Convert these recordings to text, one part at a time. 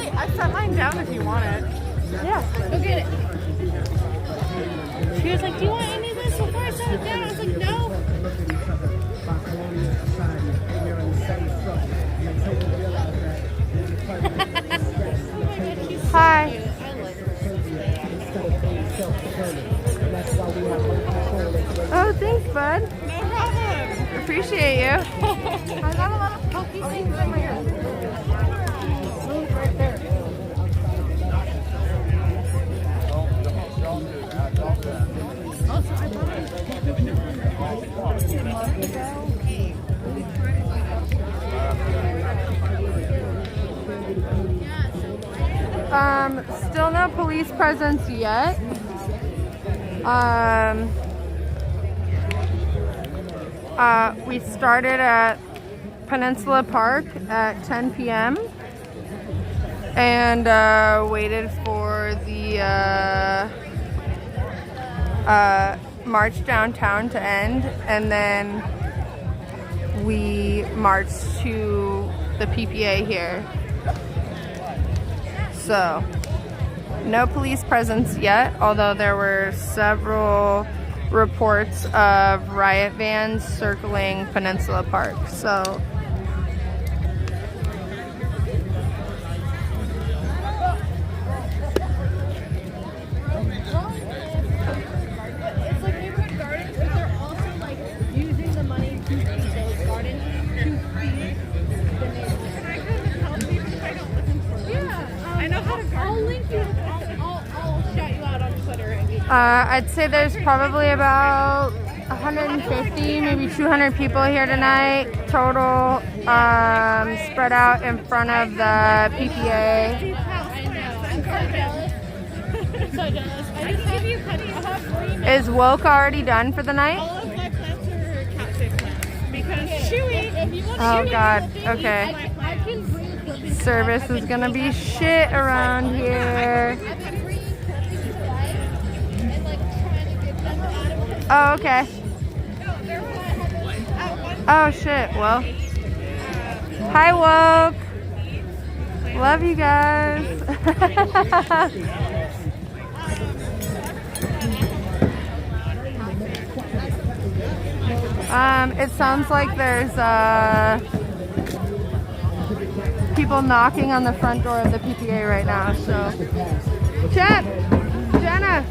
I set mine down if you want it. Yeah. Go get it. She was like, do you want any of this before I set it down? I was like, no. Hi. Oh, thanks, bud. No problem. Appreciate you. I got a lot of pokey things in my ear. Right there. Still no police presence yet. We started at Peninsula Park at 10 p.m. and waited for the march downtown to end, and then we marched to the PPA here. So, no police presence yet, although there were several reports of riot vans circling Peninsula Park. So, It's like neighborhood gardens, but they're also like using the money to feed those gardens to feed the neighborhood. I couldn't help people if I don't listen for them. Yeah, I know how to garden. I'll link you. I'll shout you out on Twitter. I'd say there's probably about 150, maybe 200 people here tonight total, spread out in front of the PPA. I know. I'm so jealous. So jealous. I can give you honey. I'll have green. Is woke already done for the night? All of my plants are catfish plants because chewy. If you want Oh chewy, God, I okay. can bring flipping. Service is gonna be shit around here. I've been bringing flipping to life and like trying to get them out of it. Oh, okay. No, they're fine. Oh shit, well. Hi, woke. Love you guys. It sounds like there's people knocking on the front door of the PPA right now, so. Chet! Jenna!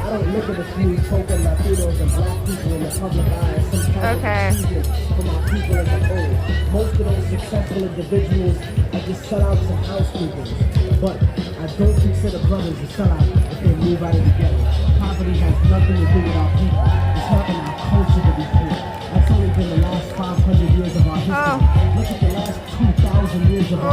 I don't look at the few token Latinos and black people in the public eye. Okay. For my people as a whole. Most of those successful individuals are just sellouts and housekeepers. But I don't consider brothers a sellout if they move out of together. Poverty has nothing to do with our people. It's not in our culture to be poor. That's only been the last 500 years of our history. Look at the last 2,000 years of our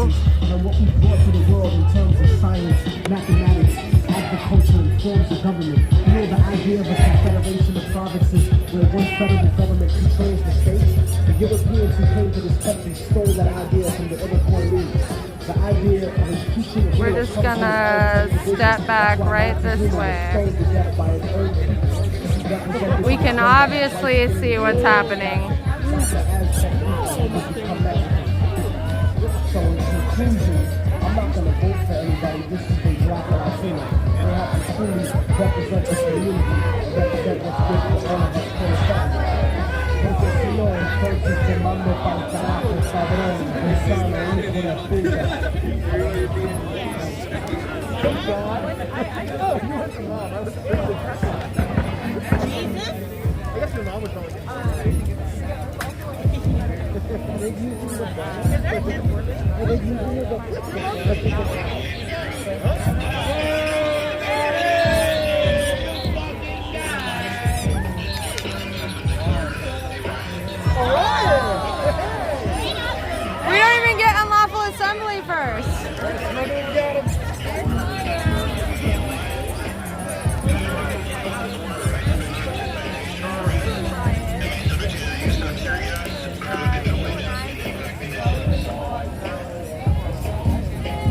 existence and what we brought to the world in terms of science, mathematics, agriculture, and forms of government. You know, the idea of a confederation of provinces where one federal government controls the states. The Europeans who came to this country stole that idea from the Iroquois leaders. The idea of impeaching. We're just gonna step back right this way. We can obviously see what's happening. So in conclusion, I'm not going to vote for anybody. This is the black Latino. They have to truly represent this community and represent what's good for all of us for the family. Porque si no, entonces te mando pa'l carajo, cabrón, pensando hijo de puta. I know, you went to mom. I was Jesus? I guess your mom was going to We don't even get unlawful assembly first.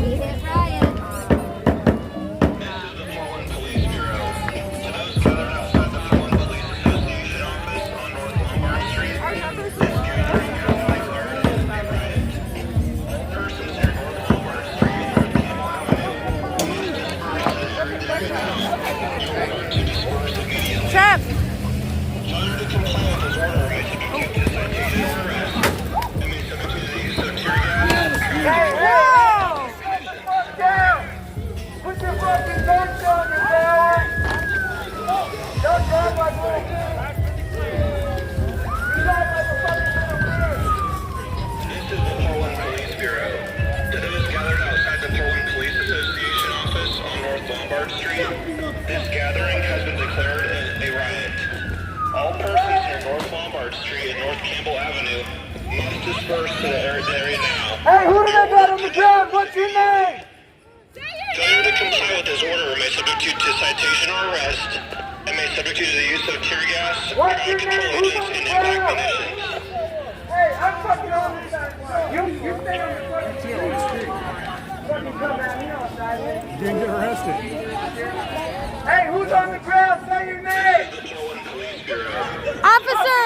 We hit Ryan. up? Failure to comply with this order may subject you to citation or arrest and may subject you to the use of tear gas. Put your fucking guns on me, man! Don't drive like this! You drive like a fucking little bitch! This is the Portland Police Bureau. To those gathered outside the Portland Police Association office on North Lombard Street, this gathering has been declared a riot. All persons near North Lombard Street and North Campbell Avenue must disperse to the area now. Hey, who did I got on the ground? What's your name? Failure to comply with this order may subject you to citation or arrest and may subject you to the use of tear gas, What's ground your control name? Who's agents, on the and impact ground? munitions. Hey, I'm fucking on this side. You stay on the fucking street. Fucking come at me outside. You didn't get arrested. Hey, who's on the ground? Say your name. The Portland Police Bureau. Officer,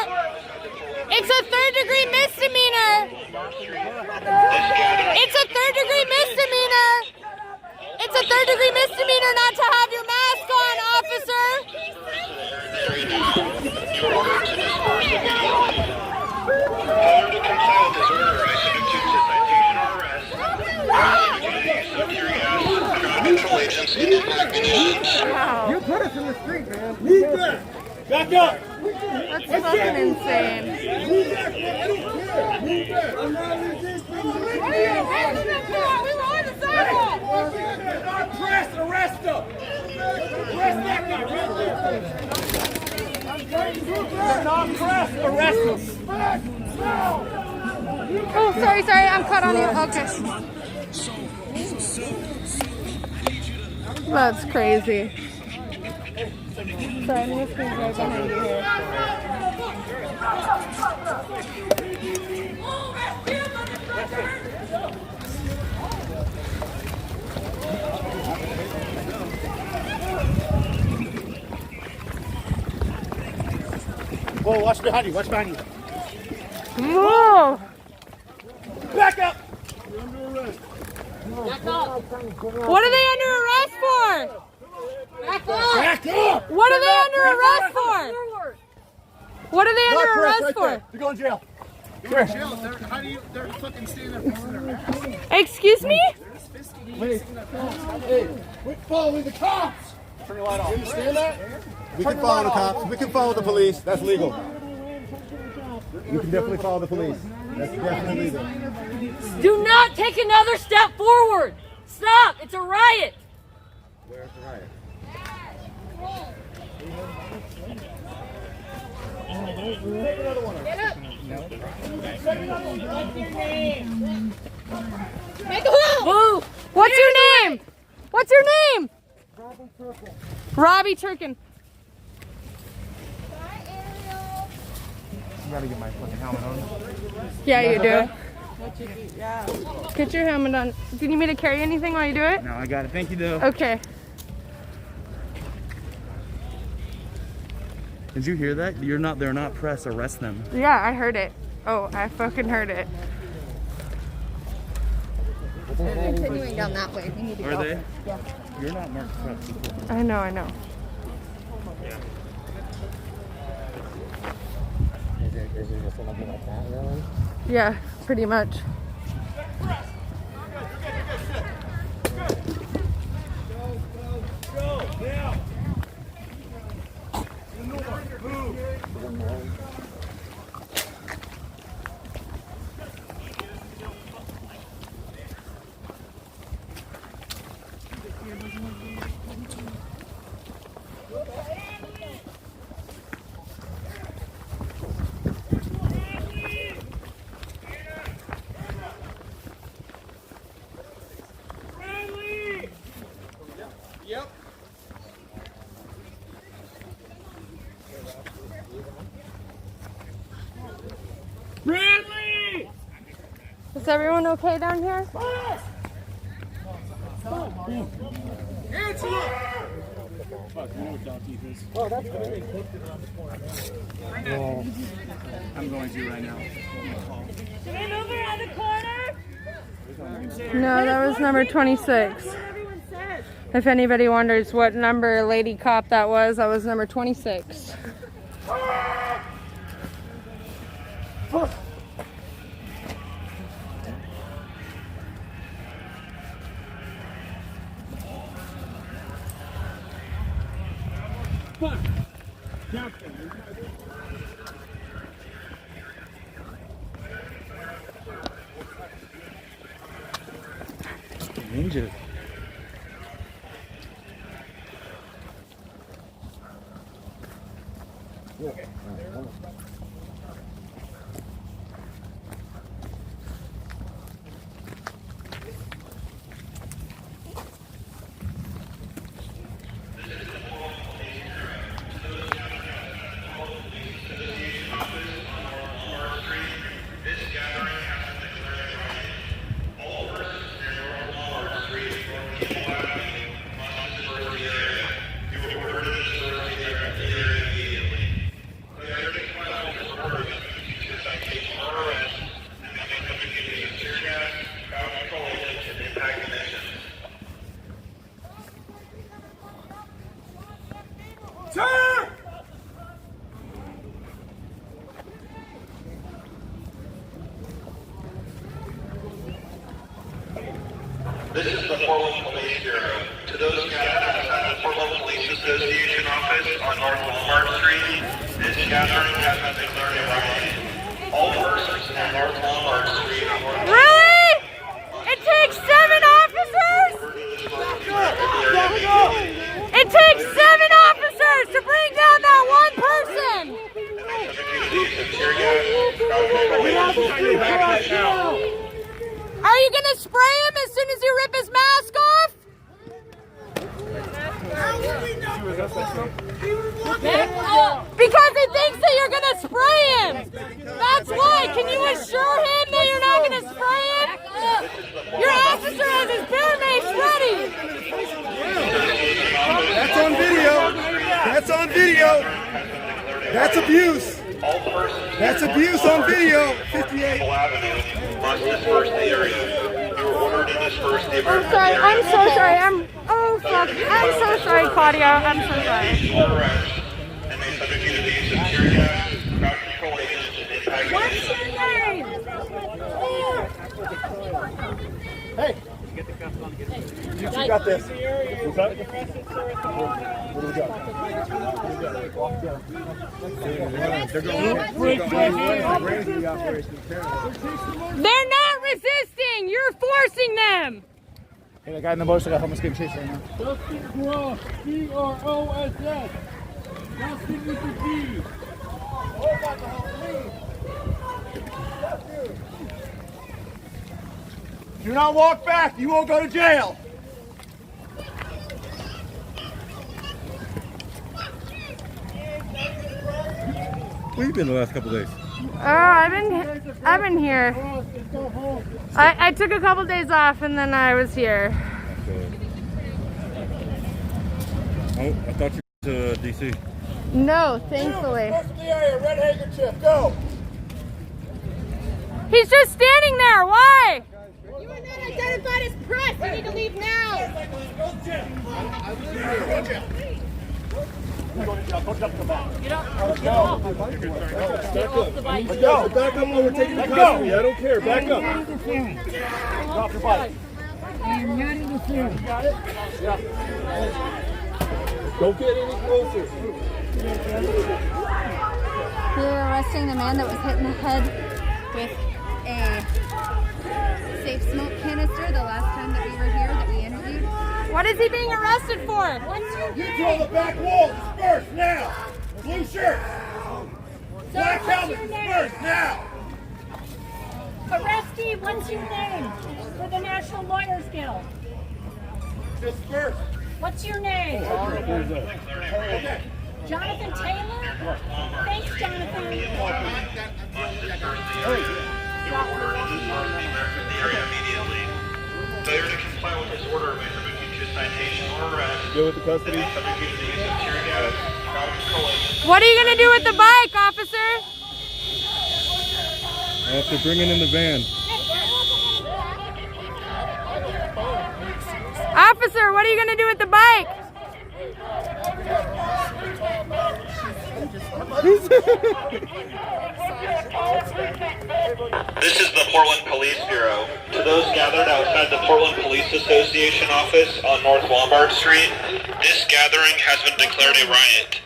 it's a third-degree misdemeanor. This gathering It's a third-degree misdemeanor. It's a third-degree misdemeanor not to have your mask on, officer. area now. You are ordered to disperse immediately. Failure to comply with this order may subject you to citation or arrest and may subject you to the use of tear gas, ground control agents, and impact munitions. Wow, You put us in the street, man. Move back. Back up. that's fucking insane. Move back. I don't care. Move back. I'm not resisting. What are you arresting them for? We were on the sidewalk. They're not pressed. Arrest them. Arrest that guy right there. They're not pressed. Arrest them. Oh, sorry, I'm caught on you. Okay. That's crazy. Sorry, I'm gonna squeeze right behind you here. Whoa, watch behind you. Watch behind you. Whoa! Back up. You're under arrest. What are they under arrest for? Back up. What are they under arrest for? What are they under arrest for? You're going to jail. You're in jail. How do you? They're fucking standing there fixing their mask. Excuse me? Hey, quit following the cops. Turn your light off. You understand that? We can follow the cops. We can follow the police. That's legal. We can definitely follow the police. That's definitely legal. Do not take another step forward. Stop. It's a riot. Where's the riot? Make a move. Move. What's your name? What's your name? Robbie Turkin. I gotta get my fucking helmet on. Yeah, you do. Get your helmet on. Do you need me to carry anything while you do it? No, I got it. Thank you, though. Okay. Did you hear that? They're not press. Arrest them. Yeah, I heard it. Oh, I fucking heard it. We're continuing down that way. We need to Are go. they? Yeah. You're not marked press. I know. Is it just something like that, really? Yeah, pretty much. Bradley! Is everyone okay down here? Angela! Fuck, you know what dog teeth is. Oh, that's great. I'm going to right now. Should we move around the corner? No, that was number 26. Everyone said. If anybody wonders what number lady cop that was number 26. Ninja. This is the Portland Police Bureau. To those gathered outside the Portland Police Association office on North Lombard Street, this gathering has been declared a riot. All persons on North Lombard Street are Really? It takes 7 officers? It takes 7 officers to bring down that one person! Are you gonna spray him as soon as you rip his mask off? Because he thinks that you're gonna spray him! That's why! Can you assure him that you're not gonna spray him? Your officer has his bear mace ready! That's on video. That's on video. That's abuse. That's abuse on video. 58. Must disperse the area. You are ordered to disperse the I'm sorry, I'm so sorry, oh fuck, I'm so sorry, Claudia, I'm so sorry. And they subject you to the use of tear gas, crowd control agents, and impact. What's your name? Hey. You got this. What's up? What do we got? They're not resisting, you're forcing them. Hey, that guy in the motorcycle, I'm almost getting chased right now. Justin Gross, C-R-O-S-S. Justin with the G. Do not walk back. You won't go to jail. Where you been the last couple days? Oh, I've been here. I took a couple days off and then I was here. Oh, I thought you were to DC. No, thankfully. the area, red handkerchief, go. He's just standing there, why? You are not identified as press. You need to leave now. Go, back up when we're taking the custody. I don't care, back up. Drop your bike. I'm not interfering. Got it? Yeah. Don't get any closer. We're arresting the man that was hit in the head with a safe smoke canister the last time that we were here, that we interviewed. What is he being arrested for? You on the back wall, disperse now. Blue shirts. Black helmet, disperse now. Arrestee, what's your name? For the National Lawyers Guild. Disperse. What's your name? Jonathan Taylor? Thanks, Jonathan. Failure to comply with this order may subject you to citation or arrest. Go with the custody. Subject you to the use of tear gas, crowd control agents. What are you gonna do with the bike, officer? I have to bring it in the van. Officer! Officer, what are you going to do with the bike? This is the Portland Police Bureau. To those gathered outside the Portland Police Association office on North Lombard Street, this gathering has been declared a riot.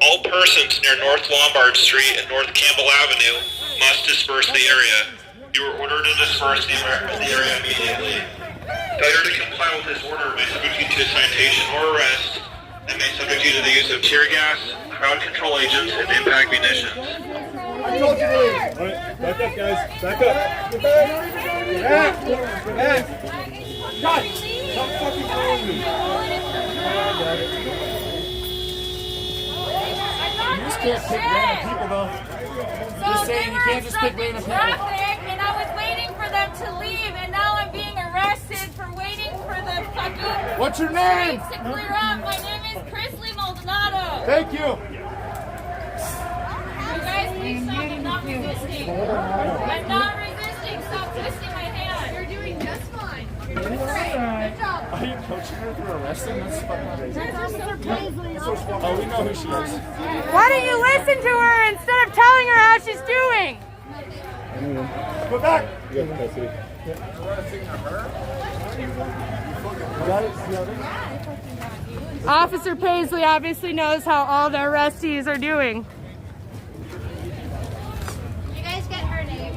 All persons near North Lombard Street and North Campbell Avenue must disperse the area. You are ordered to disperse the area immediately. Failure to comply with this order may subject you to a citation or arrest and may subject you to the use of tear gas, crowd control agents, and impact munitions. I told you to leave. All right, back up, guys. Back up. Get back. Get back. God, stop fucking calling me. You just can't pick random people, though. Just saying, you can't just pick random people. And I was waiting for them to leave, and now I'm being arrested for waiting for the fucking... What's your name? ...to clear up. My name is Chrisley Maldonado. Thank you. You guys, please stop. I'm not resisting. I'm not resisting. Stop twisting my hand. You're doing just fine. You're doing great. Good job. Are you coaching her for arresting? That's fucking crazy. Oh, we know who she is. Why don't you listen to her instead of telling her how she's doing? Go back. You got custody. Officer Paisley obviously knows how all the arrestees are doing. You guys get her name.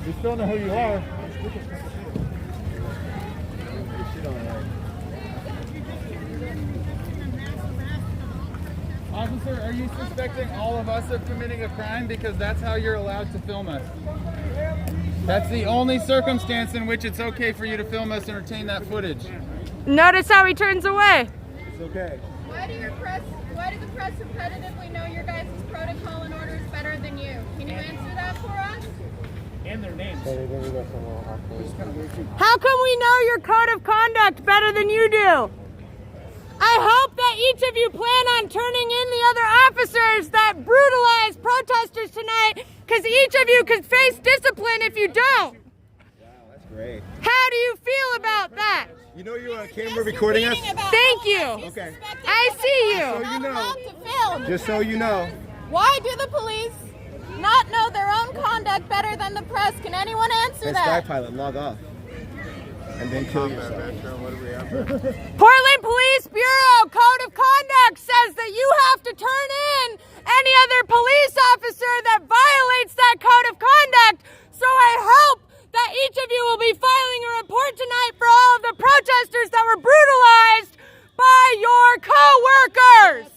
We still know who you are. Officer, are you suspecting all of us of committing a crime? Because that's how you're allowed to film us. That's the only circumstance in which it's okay for you to film us and retain that footage. Notice how he turns away. It's okay. Why do the press repetitively know your guys' protocol and orders better than you? Can you answer that for us? And their names. How come we know your code of conduct better than you do? I hope that each of you plan on turning in the other officers that brutalized protesters tonight, because each of you could face discipline if you don't. Wow, that's great. How do you feel about that? You know you're on camera recording us? Thank you. Okay. I see So you. you know. To film. Just so you know. Why do the police not know their own conduct better than the press? Can anyone answer And that? Skypilot, log off. And then kill yourself. Portland Police Bureau Code of Conduct says that you have to turn in any other police officer that violates that code of conduct. So I hope that each of you will be filing a report tonight for all of the protesters that were brutalized by your co-workers.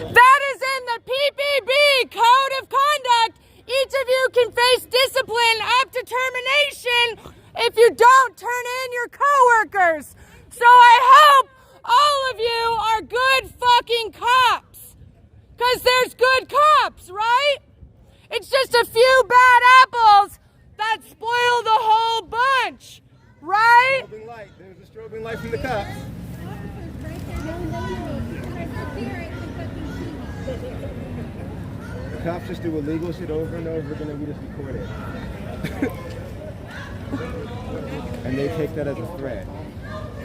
That is in the PPB Code of Conduct. Each of you can face discipline up to termination if you don't turn in your co-workers. So I hope all of you are good fucking cops. Because there's good cops, right? It's just a few bad apples that spoil the whole bunch, right? Strobing light. There's a strobing light from the cops. The cops just do illegal shit over and over again and we just record it. And they take that as a threat.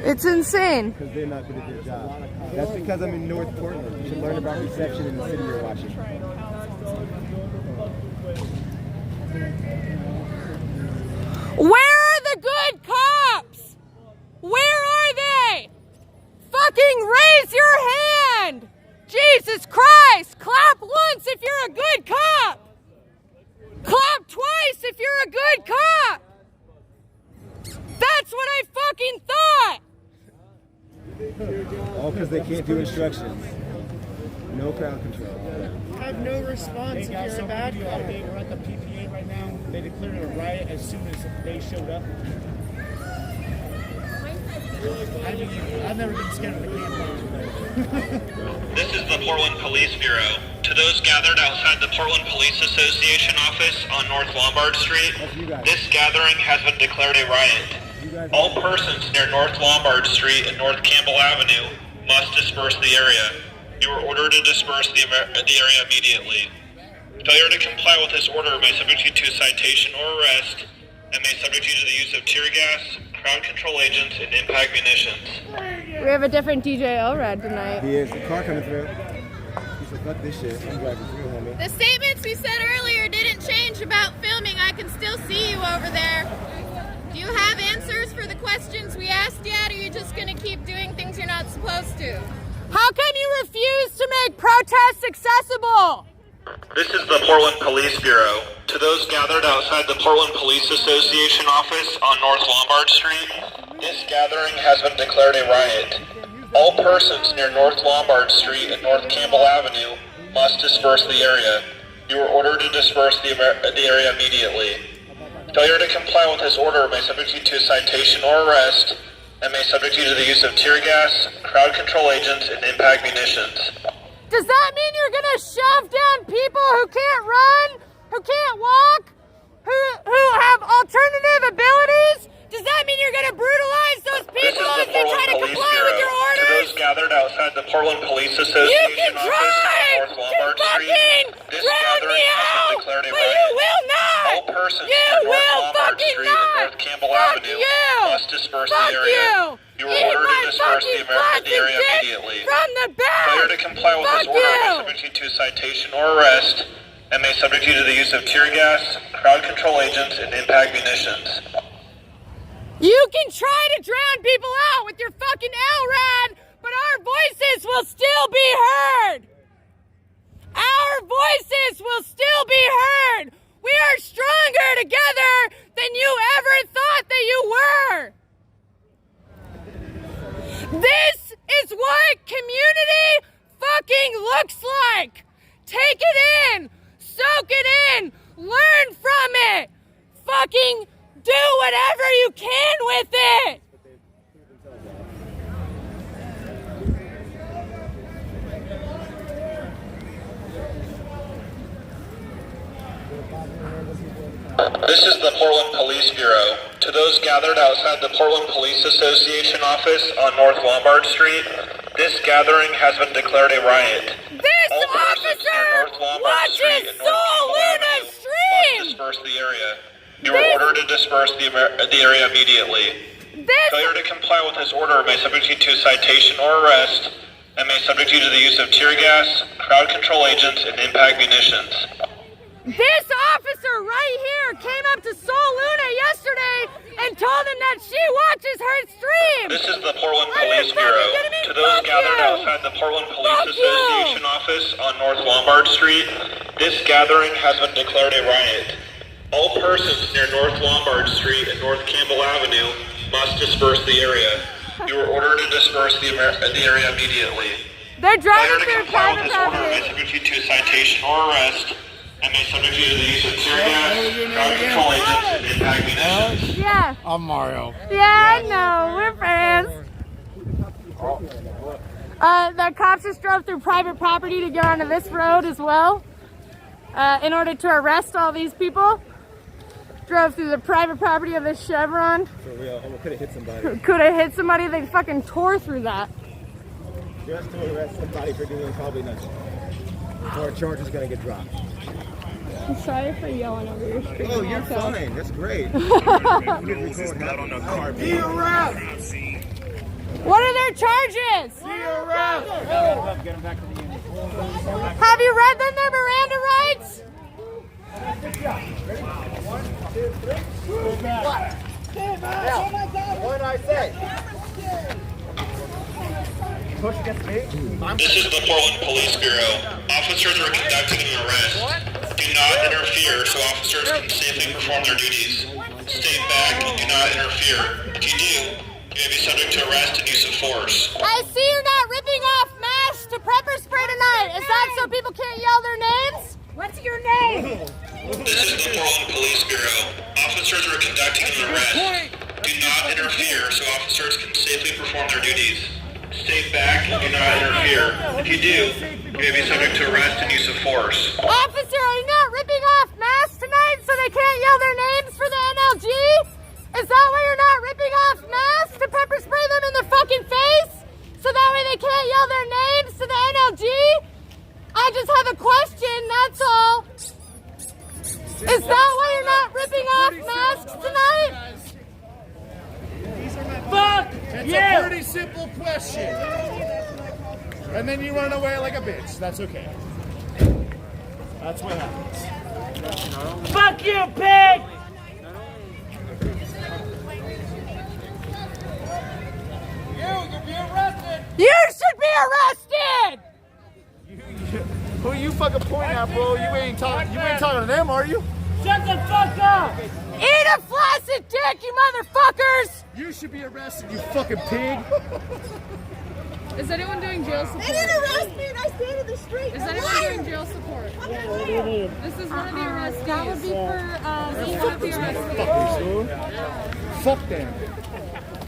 It's insane. Because they're not good at their job. That's because I'm in North Portland. You should learn about reception in the city you're watching. Where are the good cops? Where are they? Fucking raise your hand! Jesus Christ! Clap once if you're a good cop! Clap twice if you're a good cop! That's what I fucking thought! All because they can't do instructions. No crowd control. Have no response if you're a bad cop. We're at the PPA right now. They declared a riot as soon as they showed up. I've never been scared of the camera. This is the Portland Police Bureau. To those gathered outside the Portland Police Association office on North Lombard Street, this gathering has been declared a riot. All persons near North Lombard Street and North Campbell Avenue must disperse the area. You are ordered to disperse the area immediately. Failure to comply with this order may subject you to a citation or arrest and may subject you to the use of tear gas, crowd control agents, and impact munitions. We have a different DJ Elrod tonight. He is. The car coming through. He said, fuck this shit. I'm driving through, homie. The statements we said earlier didn't change about filming. I can still see you over there. Do you have answers for the questions we asked yet, or are you just going to keep doing things you're not supposed to? How can you refuse to make protests accessible? This is the Portland Police Bureau. To those gathered outside the Portland Police Association office on North Lombard Street, this gathering has been declared a riot. All persons near North Lombard Street and North Campbell Avenue must disperse the area. You are ordered to disperse the area immediately. Failure to comply with this order may subject you to a citation or arrest, and may subject you to the use of tear gas, crowd control agents, and impact munitions. Does that mean you're gonna shove down people who can't run, who can't walk, who have alternative abilities? Does that mean you're gonna brutalize those people if they try to comply with your To orders? those gathered outside the Portland Police Association office on North Lombard Street, this gathering has been declared a riot. You will not! All persons near North Lombard Street and North Campbell Avenue must disperse the area. You are ordered to disperse the area immediately. From the back! Failure to comply with this order may subject you to a citation or arrest, and may subject you to the use of tear gas, crowd control agents, and impact munitions. You can try to drown people out with your fucking LRAD, but our voices will still be heard. Our voices will still be heard. We are stronger together than you ever thought that you were. This is what community fucking looks like. Take it in, soak it in, learn from it. Fucking do whatever you can with it. This is the Portland Police Bureau. To those gathered outside the Portland Police Association office on North Lombard Street, this gathering has been declared a riot. This All persons near officer North Lombard Street watches and North Soul Campbell Luna Avenue stream. must disperse the area. You are ordered to disperse the area immediately. Failure to comply with this order may subject you to a citation or arrest, and may subject you to the use of tear gas, crowd control agents, and impact munitions. This officer right here came up to Soul Luna yesterday and told him that she watches her stream. This is the Portland Police Bureau. To those gathered outside the Portland Police Association office on North Lombard Street, this gathering has been declared a riot. All persons near North Lombard Street and North Campbell Avenue must disperse the area. You are ordered to disperse the area immediately. They're driving Failure to through comply with private this order may property. subject you to a citation or arrest, and may subject you to the use of tear gas, crowd control agents, and impact munitions. Yeah. I'm Mario. Yeah, I know. We're friends. The cops just drove through private property to get onto this road as well, in order to arrest all these people. Drove through the private property of this Chevron. For real, could have hit somebody. Could have hit somebody. They fucking tore through that. Just to arrest somebody for doing probably nothing. Or a charge is going to get dropped. I'm sorry for yelling over your screen. Oh, you're also. fine. That's great. What are their charges? Have you read them their Miranda rights? What did I say? Push against me? This is the Portland Police Bureau. Officers are conducting an arrest. Do not interfere so officers can safely perform their duties. Stay back and do not interfere. If you do, you may be subject to arrest and use of force. I see you're not ripping off masks to pepper spray tonight. Is that so people can't yell their names? What's your name? This is the Portland Police Bureau. Officers are conducting an arrest. Do not interfere so officers can safely perform their duties. Stay back and do not interfere. If you do, you may be subject to arrest and use of force. Officer, are you not ripping off masks tonight so they can't yell their names for the NLG? Is that why you're not ripping off masks to pepper spray them in the fucking face? So that way they can't yell their names to the NLG? I just have a question, that's all. Is that why you're not ripping off masks tonight? pretty simple question. And then you run away like a bitch. That's okay. That's what happens. Fuck you, pig! You should be arrested! Who you fucking pointing at, bro? You ain't talking to them, are you? Shut the fuck up! Eat a flaccid dick, you motherfuckers! You should be arrested, you fucking pig. Is anyone doing jail support? They didn't arrest me and I stayed in the street. Is anyone doing jail support? This is one of the arrestees. That would be for Fuck them.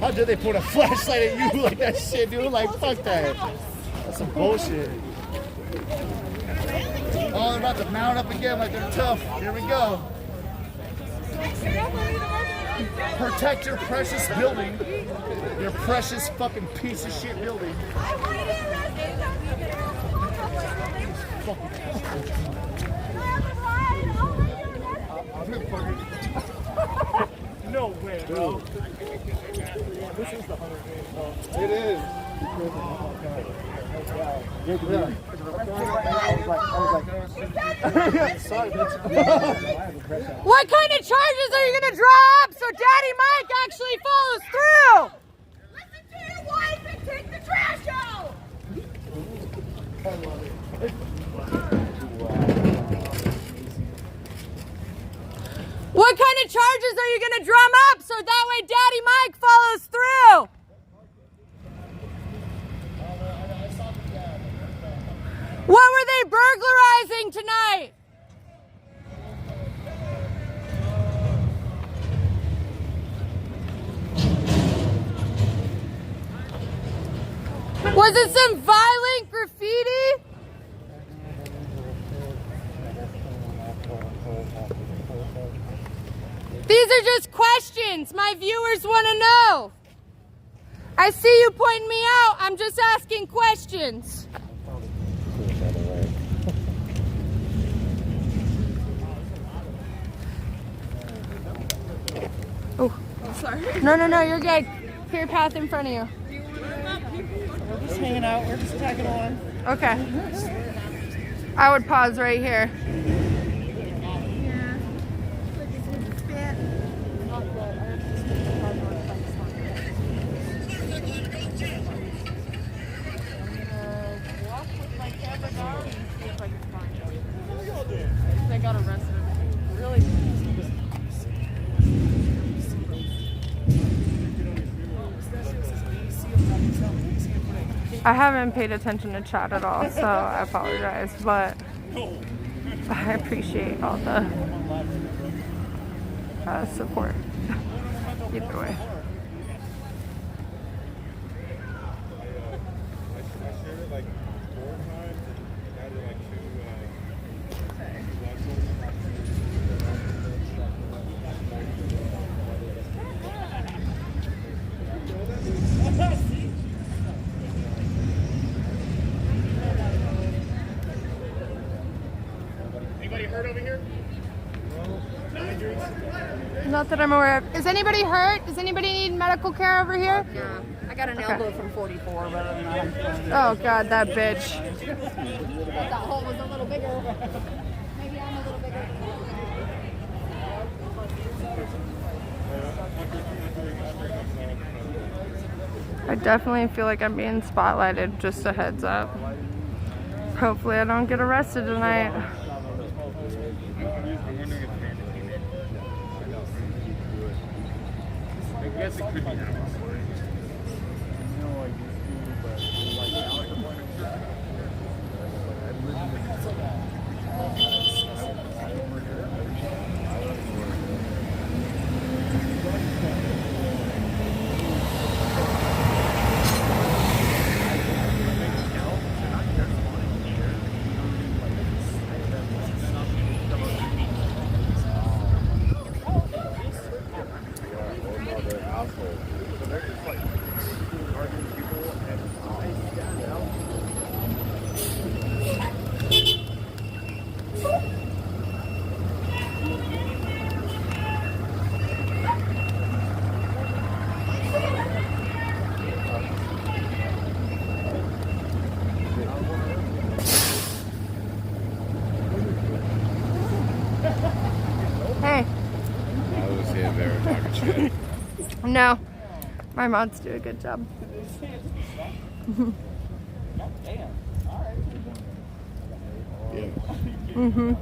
How dare they put a flashlight at you like that shit, dude? Like, fuck that. That's some bullshit. Oh, they're about to mount up again like they're tough. Here we go. Protect your precious building. Your precious fucking piece of shit building. No way, bro. It is. Sorry, bitch. What kind of charges are you gonna draw up so Daddy Mike actually follows through? Listen to your wife and take the trash out. What kind of charges are you gonna drum up so that way Daddy Mike follows through? What were they burglarizing tonight? Was it some violent graffiti? These are just questions my viewers want to know. I see you pointing me out. I'm just asking questions. Oh, sorry. No, you're good. Clear path in front of you. We're just hanging out. We're just tagging along. Okay. I would pause right here. They got arrested. Really? I haven't paid attention to chat at all, so I apologize, but I appreciate all the support either way. Not that I'm aware of. Is anybody hurt? Does anybody need medical care over here? Yeah. I got an elbow from 44, but other than that, I'm fine. Oh God, that bitch. That hole was a little bigger. Maybe I'm a little bigger. I definitely feel like I'm being spotlighted, just a heads up. Hopefully I don't get arrested tonight. I guess it could be now. know. My mods do a good job. Mm-hmm.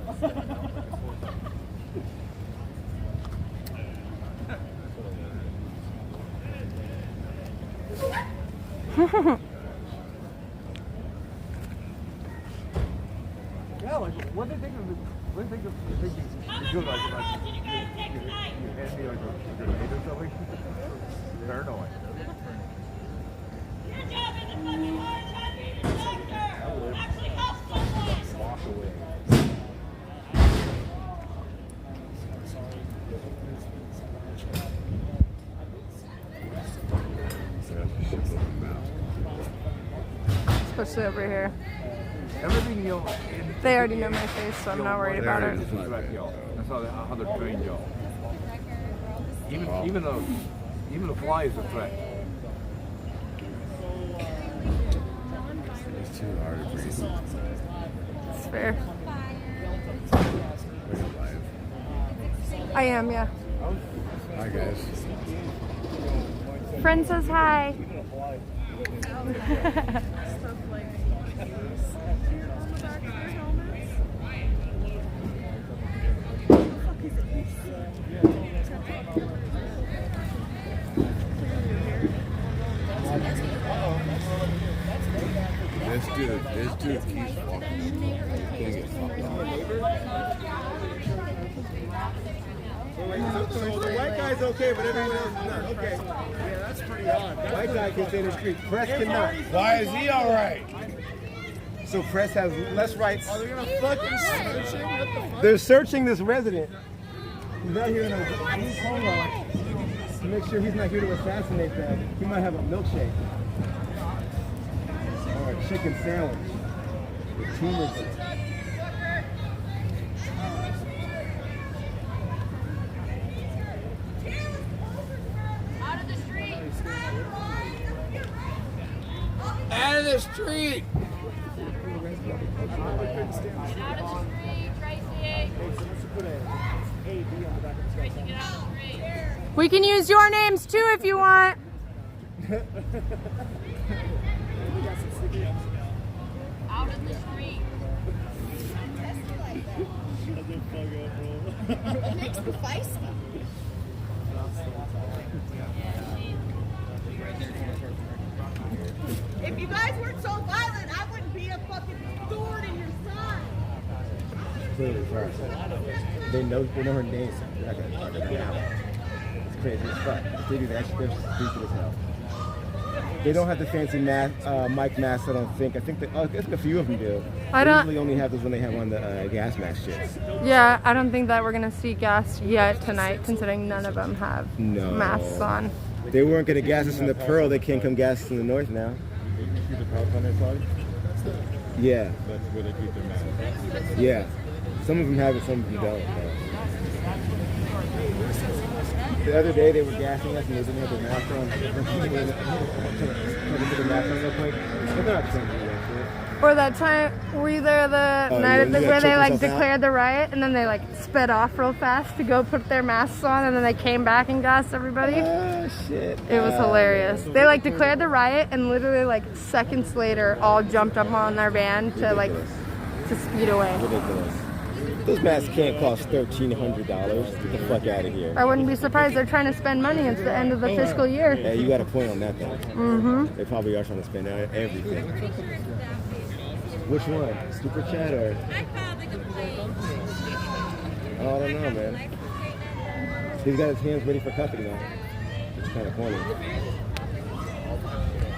Yeah, like, what do they think of the, what do they think of the thing you do, like, you hand me, like, a grenade or something? Paranoid. Walk away. Especially over here. Everything, you know, They already know my face, so I'm not worried about it. That's how they're trained, yo. Even the fly is a threat. It's too hard to breathe. It's fair. Are you alive? I am, yeah. Hi guys. Friend says hi. This dude keeps walking. He's gonna get fucked up. So the white guy's okay, but everyone else is not. Okay. Yeah, that's pretty odd. White guy can stay in the street. Press cannot. Why is he alright? So press has less rights. Are they gonna fucking search him? What the fuck? They're searching this resident. He's out here in a blue polo to make sure he's not here to assassinate them. He might have a milkshake. Or a chicken sandwich. With tumors in it. Out of the street! We can use your names too if you want. Out of the street. It makes me feisty. If you guys weren't so violent, I wouldn't be a fucking thorn in your side. Clearly first. They know her name. They're not gonna target her now. It's crazy as fuck. They do that. They're stupid as hell. They don't have the fancy mic masks, I don't think. I think a few of them do. I They don't- usually only have those when they have on the gas mask shit. Yeah, I don't think that we're gonna see gas yet tonight, considering none of them have No. masks on. They weren't gonna gas us in the Pearl. They can't come gas us in the North now. See the cops on their side? Yeah, That's where they keep their masks. yeah. Some of them have it, some of them don't. The other day they were gassing us and they didn't have their mask on. They put their mask on real quick. But they're not trying to do that shit. Or that time, were you there the Oh, night yeah, of the, you where gotta they choke like yourself out? declared the riot and then they like sped off real fast to go put their masks on and then they came back and gassed everybody? Oh shit. It was hilarious. They like declared the riot and literally like seconds later all jumped up on their van to like to speed away. Ridiculous. Those masks can't cost $1,300. Get the fuck out of here. I wouldn't be surprised. They're trying to spend money. It's the end of the fiscal year. Yeah, you got a point on that though. Mm-hmm. They probably are trying to spend out everything. Which one? Super chat or? Oh, I don't know, man. He's got his hands ready for cuffing now. It's kind of funny.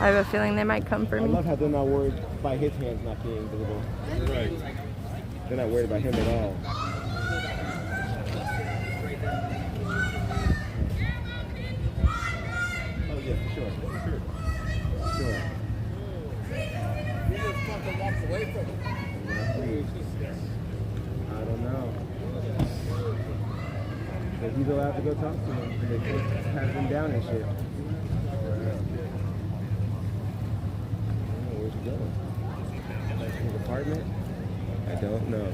I have a feeling they might come for I me. love how they're not worried by his hands not being visible. Right. They're not worried about him at all. Oh yeah, for sure. Sure. I don't know. But he's allowed to go talk to him. They just pat him down and shit. Where's he going? His apartment? I don't know.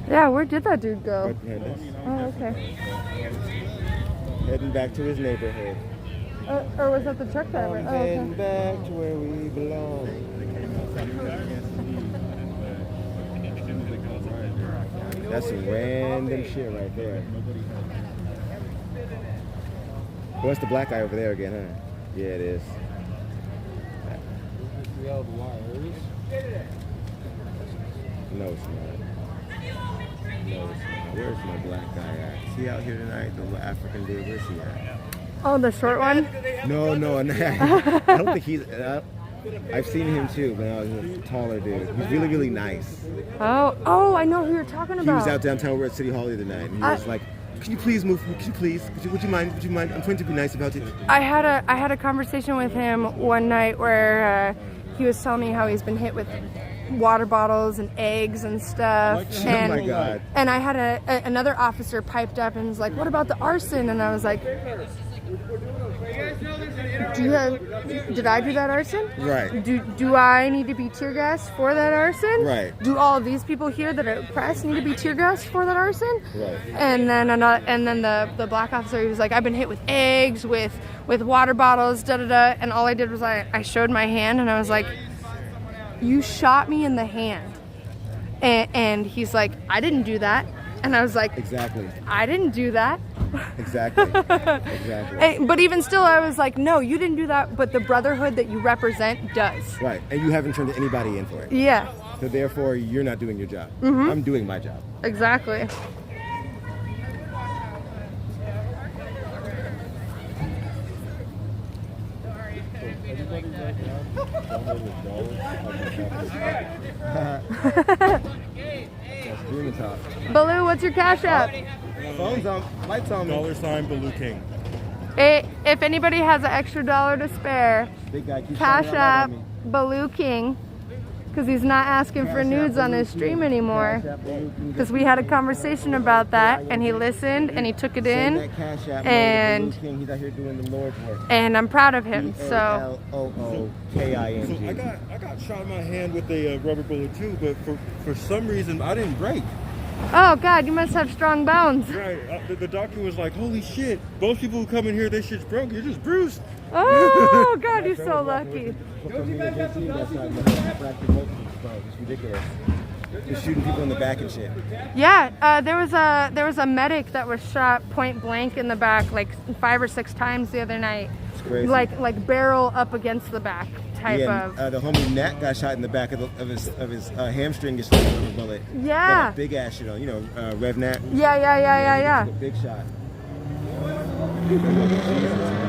Yeah, where did that dude go? Right behind us. Oh, okay. Heading back to his neighborhood. Or was that the truck driver? I'm Oh, okay. heading back to where we belong. That's some random shit right there. Well, that's the black guy over there again, huh? Yeah, it is. No, it's not. No, it's not. Where's my black guy at? Is he out here tonight? The little African dude, where's he at? Oh, the short one? No, I don't think he's... I've seen him too, but he's a taller dude. He's really, really nice. Oh, I know who you're talking about. He was out downtown. We're at City Hall the other night, and he was like, "Can you please move? Could you please? Would you mind? Would you mind? I'm trying to be nice about it." I had a conversation with him one night where he was telling me how he's been hit with water bottles and eggs and stuff. And, oh my God! And I had another officer piped up and was like, "What about the arson?" And I was like, did I do that arson? Right. Do I need to be tear gassed for that arson? Right. Do all of these people here that are press need to be tear gassed for that arson? Right. And then the black officer, he was like, I've been hit with eggs, with water bottles, and all I did was I showed my hand and I was like, you shot me in the hand. And he's like, I didn't do that. And I was like, exactly. I didn't do that. Exactly. Exactly. But even still, I was like, no, you didn't do that, but the brotherhood that you represent does. Right. And you haven't turned anybody in for it. Yeah. So therefore, you're not doing your job. Mm-hmm. I'm doing my job. Exactly. Baloo, what's your cash app? Phone's on, lights on. $sign Baloo King. If anybody has an extra $1 to spare, Big guy keeps cash shining a light app on me. Baloo King, because he's not asking for nudes on his stream anymore. Because we had a conversation about that, and he listened and he took it Send in, that cash app, and Baloo King, he's out here doing the Lord's work. and I'm proud of him. So Balooking. So I got shot in my hand with a rubber bullet too, but for some reason I didn't break. oh God, you must have strong bones. Right. The doctor was like, "Holy shit! Most people who come in here, they shit's broke. You're just bruised." Oh God, you're so lucky. It's ridiculous. Just shooting people in the back and shit. Yeah, there was a medic that was shot point blank in the back like 5 or 6 times the other night. It's crazy. Like barrel up against the back type Yeah, of. the homie Nat got shot in the back of his hamstring. Gets shot with a bullet. Yeah. Got a big ass shit on. You know, Rev Nat. Yeah. A big shot.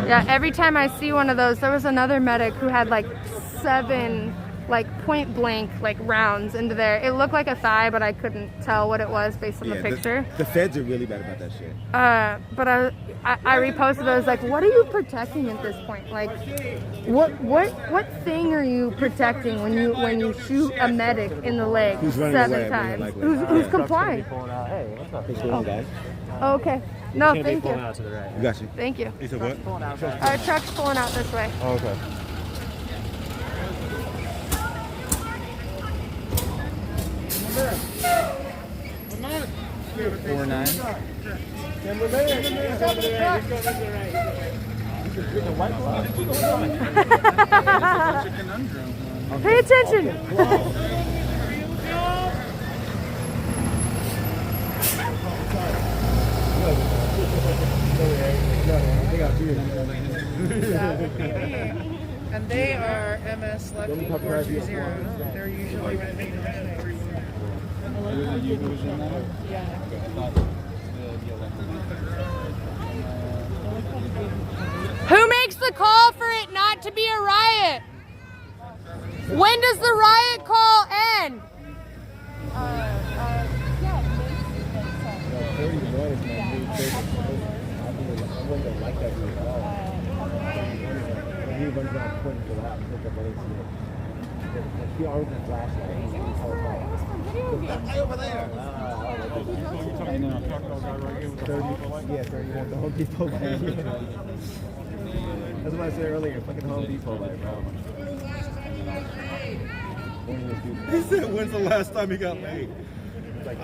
Yeah, every time I see one of those, there was another medic who had like 7 like point blank like rounds into there. It looked like a thigh, but I couldn't tell what it was based on the picture. The feds are really bad about that shit. But I reposted. I was like, what are you protecting at this point? Like, what thing are you protecting when you shoot a medic in the leg Who's running 7 away, times? more likely. Who's complying? Hey, what's up? Thanks for guys. Oh, okay. No, thank you. You got you. Thank you. He said what? Our truck's pulling out this way. Oh, okay. Pay attention. And they are MS Lucky 430. They're usually right there. Who makes the call for it not to be a riot? When does the riot call end? Over there. Yeah, 31. The Home Depot guy. That's what I said earlier. Fucking Home Depot guy, bro. He said, "When's the last time he got laid?" Like,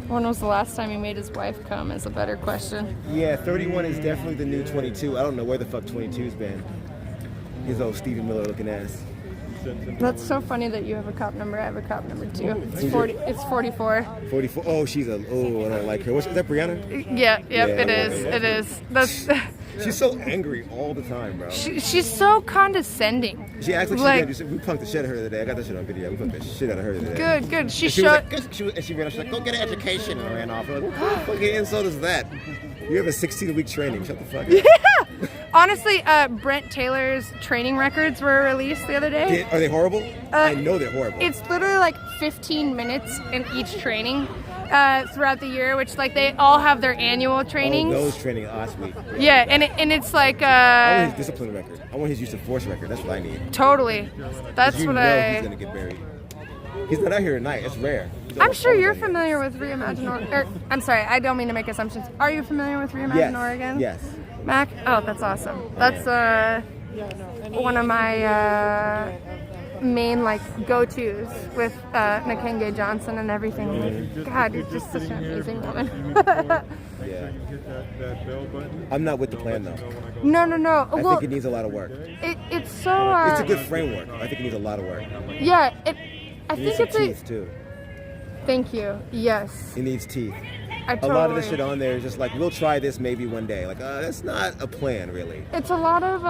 When was the last time he made his wife come is a better question. Yeah, 31 is definitely the new 22. I don't know where the fuck 22's been. His old Stevie Miller looking ass. That's so funny that you have a cop number. I have a cop number too. It's 40. It's 44. 44. Oh, she's a. Oh, I don't like her. Is that Brianna? Yeah. Yep. Yeah, It is. It is. That's. She's so angry all the time, bro. She's so condescending. She acts like she's gonna do. We punked the shit out of her today. I got that shit on video. We punked the shit out of her today. Good. Good. She and showed. She ran off. She's like, go get an education, and ran off. I'm like, what the fucking insult is that? You have a 16-week training. Shut the fuck up. Yeah. Honestly, Brent Taylor's training records were released the other day. Are they horrible? I know they're horrible. It's literally like 15 minutes in each training throughout the year, which like they all have their annual trainings. Oh, those training last week. Yeah, and it's like. I want his discipline record. I want his use of force record. That's what I need. Totally. That's you what know he's gonna get buried. He's not out here at night. It's rare. I'm sure you're familiar with Reimagine Oregon. I'm sorry, I don't mean to make assumptions. Are you familiar with Reimagine Oregon? Yes. Mac? Oh, that's awesome. That's one of my main like go-tos with Nakenge Johnson and everything. God, you're just such an amazing woman. Yeah. I'm not with the plan though. No. I think it needs a lot of work. It's so. It's a good framework. I think it needs a lot of work. Yeah. I It needs think some it's teeth too. Thank you. Yes. It needs teeth. A lot of the shit on there is just like, we'll try this maybe one day. Like, that's not a plan, really. It's a lot of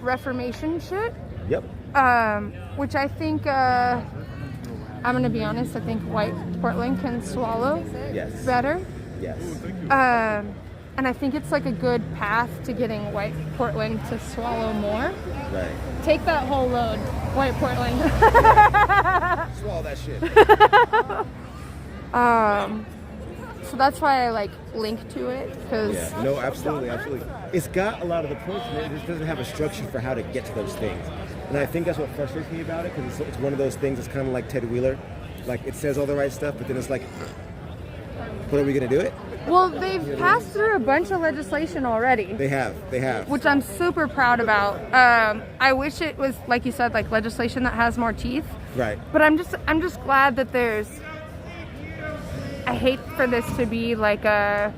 Reformation shit. Yep. Which I think, I'm going to be honest, I think white Portland can swallow better. Yes. And I think it's like a good path to getting white Portland to swallow more. Right. Take that whole load, white Portland. Swallow that shit. So that's why I like link to it, because no, absolutely. It's got a lot of the points in it. It just doesn't have a structure for how to get to those things, and I think that's what frustrates me about it, because it's one of those things that's kind of like Ted Wheeler, like it says all the right stuff, but then it's like, when are we gonna do it? Well, they've passed through a bunch of legislation already. They have. Which I'm super proud about. I wish it was, like you said, like legislation that has more teeth. Right. But I'm just glad that there's. I hate for this to be like a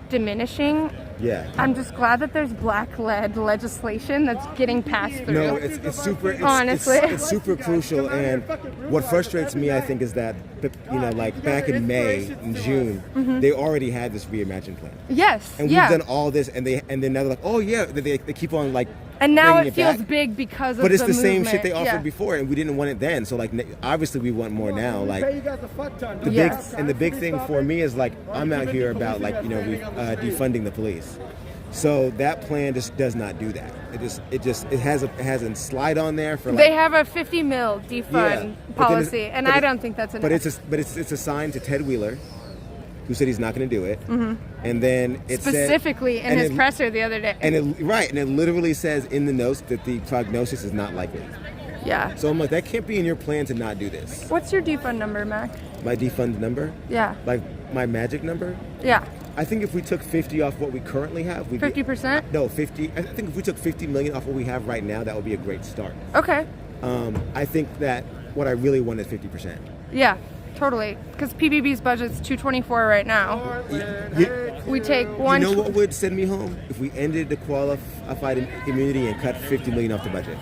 diminishing. Yeah. I'm just glad that there's black-led legislation that's getting passed through. No, it's super. Honestly, it's super crucial. And what frustrates me, I think, is that like back in May and June, they already had this Reimagine plan. Yes. And we've done all this, and then now they're like, oh yeah, they keep on like. And now it feels back. big because of but it's the movement. same shit they offered before, and we didn't want it then. So like, obviously we want more now. Like the big thing for me is like, I'm out here about like defunding the police. So that plan just does not do that. It has a slide on there for. Like, they have a 50 mil defund policy, and I don't think that's enough. But it's assigned to Ted Wheeler, who said he's not going to do it, and then it specifically in his presser the other day. And it literally says in the notes that the prognosis is not likely. Yeah. So I'm like, that can't be in your plan to not do this. What's your defund number, Mac? My defund number? Yeah. Like my magic number? Yeah. I think if we took 50 off what we currently have, 50%? No, 50. I think if we took 50 million off what we have right now, that would be a great start. Okay. I think that what I really want is 50%. Yeah. Totally, because PBB's budget's 224 right now. We take one. You know what would send me home? If we ended the qualified immunity and cut 50 million off the budget.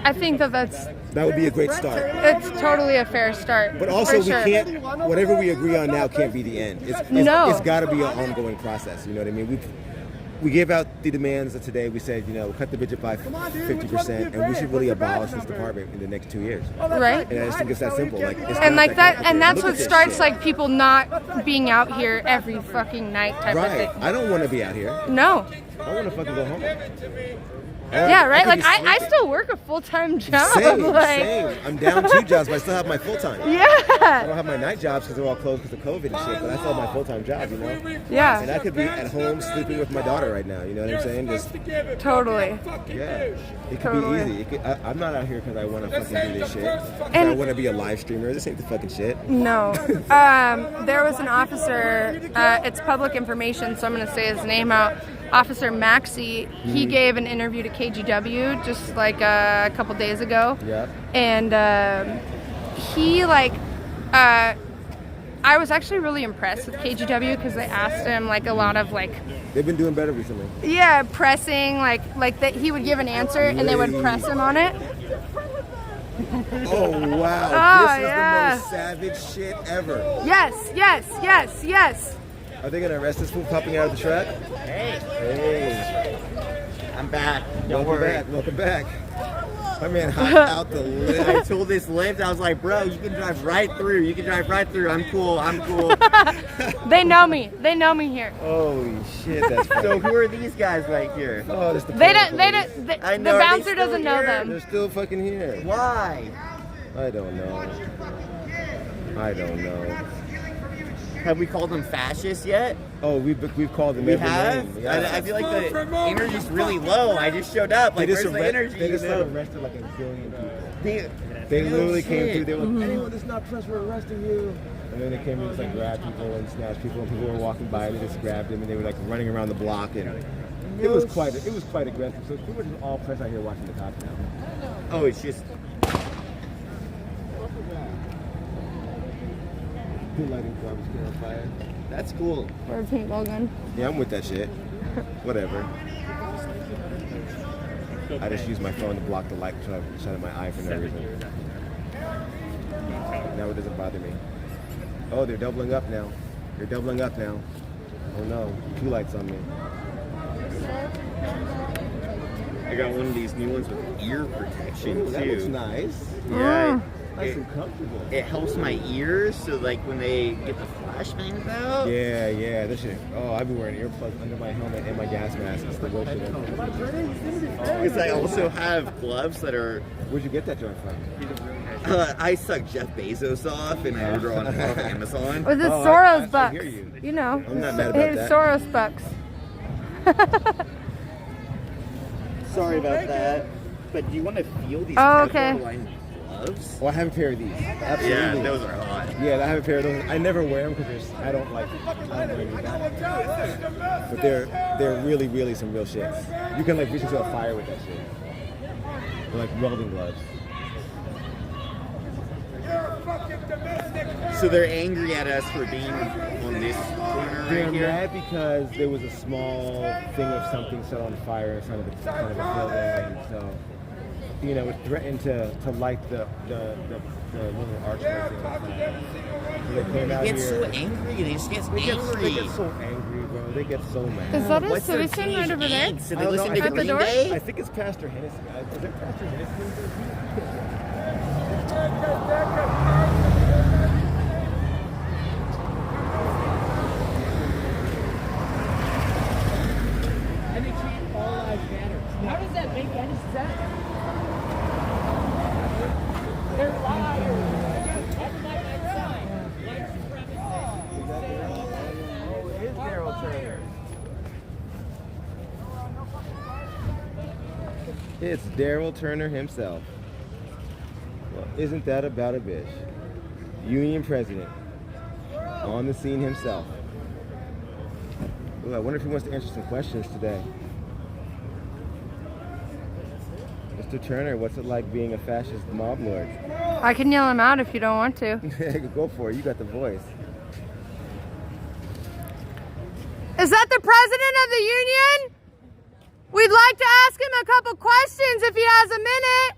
I think that would be a great start. It's totally a fair start. But also, we can't. Whatever we agree on now can't be the end. It's got to be an ongoing process. You know what I mean? We gave out the demands of today. We said, cut the budget by 50%, and we should really abolish this department in the next 2 years. Right. And I just think it's that simple. Like, and like that, and that's what starts like people not being out here every fucking night type of thing. I don't want to be out here. No. I want to fucking go home. Yeah, right? Like, I still work a full-time job. Same. I'm down 2 jobs, but I still have my full-time. Yeah. I don't have my night jobs because they're all closed because of COVID and shit, but I still have my full-time job, Yeah. And I could be at home sleeping with my daughter right now, you know what I'm saying? Just totally. Yeah. It could be easy. I'm not out here because I want to fucking do this shit. And I want to be a live streamer. This ain't the fucking shit. No. There was an officer, it's public information, so I'm going to say his name out. Officer Maxey, he gave an interview to KGW just like a couple days ago. Yeah. And he I I was actually really impressed with KGW because they asked him like a lot of like, They've been doing better recently. yeah, pressing, like that he would give an answer and they would press him on it. Oh wow, Oh, this is yeah. the most savage shit ever. Yes, yes, yes, yes. Are they gonna arrest this fool popping out of the truck? Hey, Hey, I'm back. Don't welcome worry. back, welcome back. My man hopped out the I lift. told this lift, I was like, bro, you can drive right through. You can drive right through. I'm cool. I'm cool. They know me. They know me here. Holy shit, that's funny. So who are these guys right here? Oh, this the They police. don't. They don't. The I know, are they bouncer still doesn't know here? them. They're still fucking here. Why? I don't know. I don't know. Have we called them fascists yet? Oh, we've called them We every have? name. Yeah. I feel like the energy's really low. I just showed up. Like, They just, where's the energy? they just you know? arrested like a zillion people. They- They no literally came shit. through. They were like, anyone that's not pressed, we're arresting you. And then they came and just like grabbed people and snatched people, and people were walking by and they just grabbed them and they were like running around the block, and it was quite aggressive. So people were just all pressed out here watching the cops now. Oh, it's just. Good lighting garbage can on fire. That's cool. Or a paintball gun. Yeah, I'm with that shit. Whatever. I just use my phone to block the light shine in my eye for no reason. Now it doesn't bother me. Oh, they're doubling up now. They're doubling up now. Oh no, 2 lights on me. I got one of these new ones with ear protection Ooh, that looks too. nice. Yeah. Nice and comfortable. It helps my ears, so like when they get the flashbangs out. Yeah, yeah, this shit. Oh, I've been wearing earplugs under my helmet and my gas mask. It's the worst shit ever. Because I also have gloves that are. Where'd you get that joint from? I suck Jeff Bezos off, and I order on off Amazon. Or the Oh, Soros I bucks. hear you. You know. I'm not mad about His that. Soros bucks. Sorry about that. But do you want to feel these Oh, okay. Kevlar-lined gloves? Oh, I have a pair of these. Absolutely. Yeah, those are hot. Yeah, I have a pair of those. I never wear them because I don't like that. But they're really, really some real shit. You can like reach into a fire with that shit. They're like welding gloves. So they're angry at us for being on this corner They're right here. mad because there was a small thing of something set on fire in front of a building, and so it threatened to light the little archway thing on fire. So they came out They get here. so angry. They just get They angry. get so angry, bro. They get so mad. Is that a What's their citizen right teenage over there? angst? Did I they don't listen know. to I think Green door? Day? I think it's Pastor Hennessy. Is it Pastor Hennessy? How does that make any sense? They're liars. That's like my sign. White supremacy. It's Daryl Turner himself. Well, isn't that about a bitch? Union president. On the scene himself. Ooh, I wonder if he wants to answer some questions today. Mr. Turner, what's it like being a fascist mob lord? I can yell him out if you don't want to. Go for it. You got the voice. Is that the president of the union? We'd like to ask him a couple questions if he has a minute.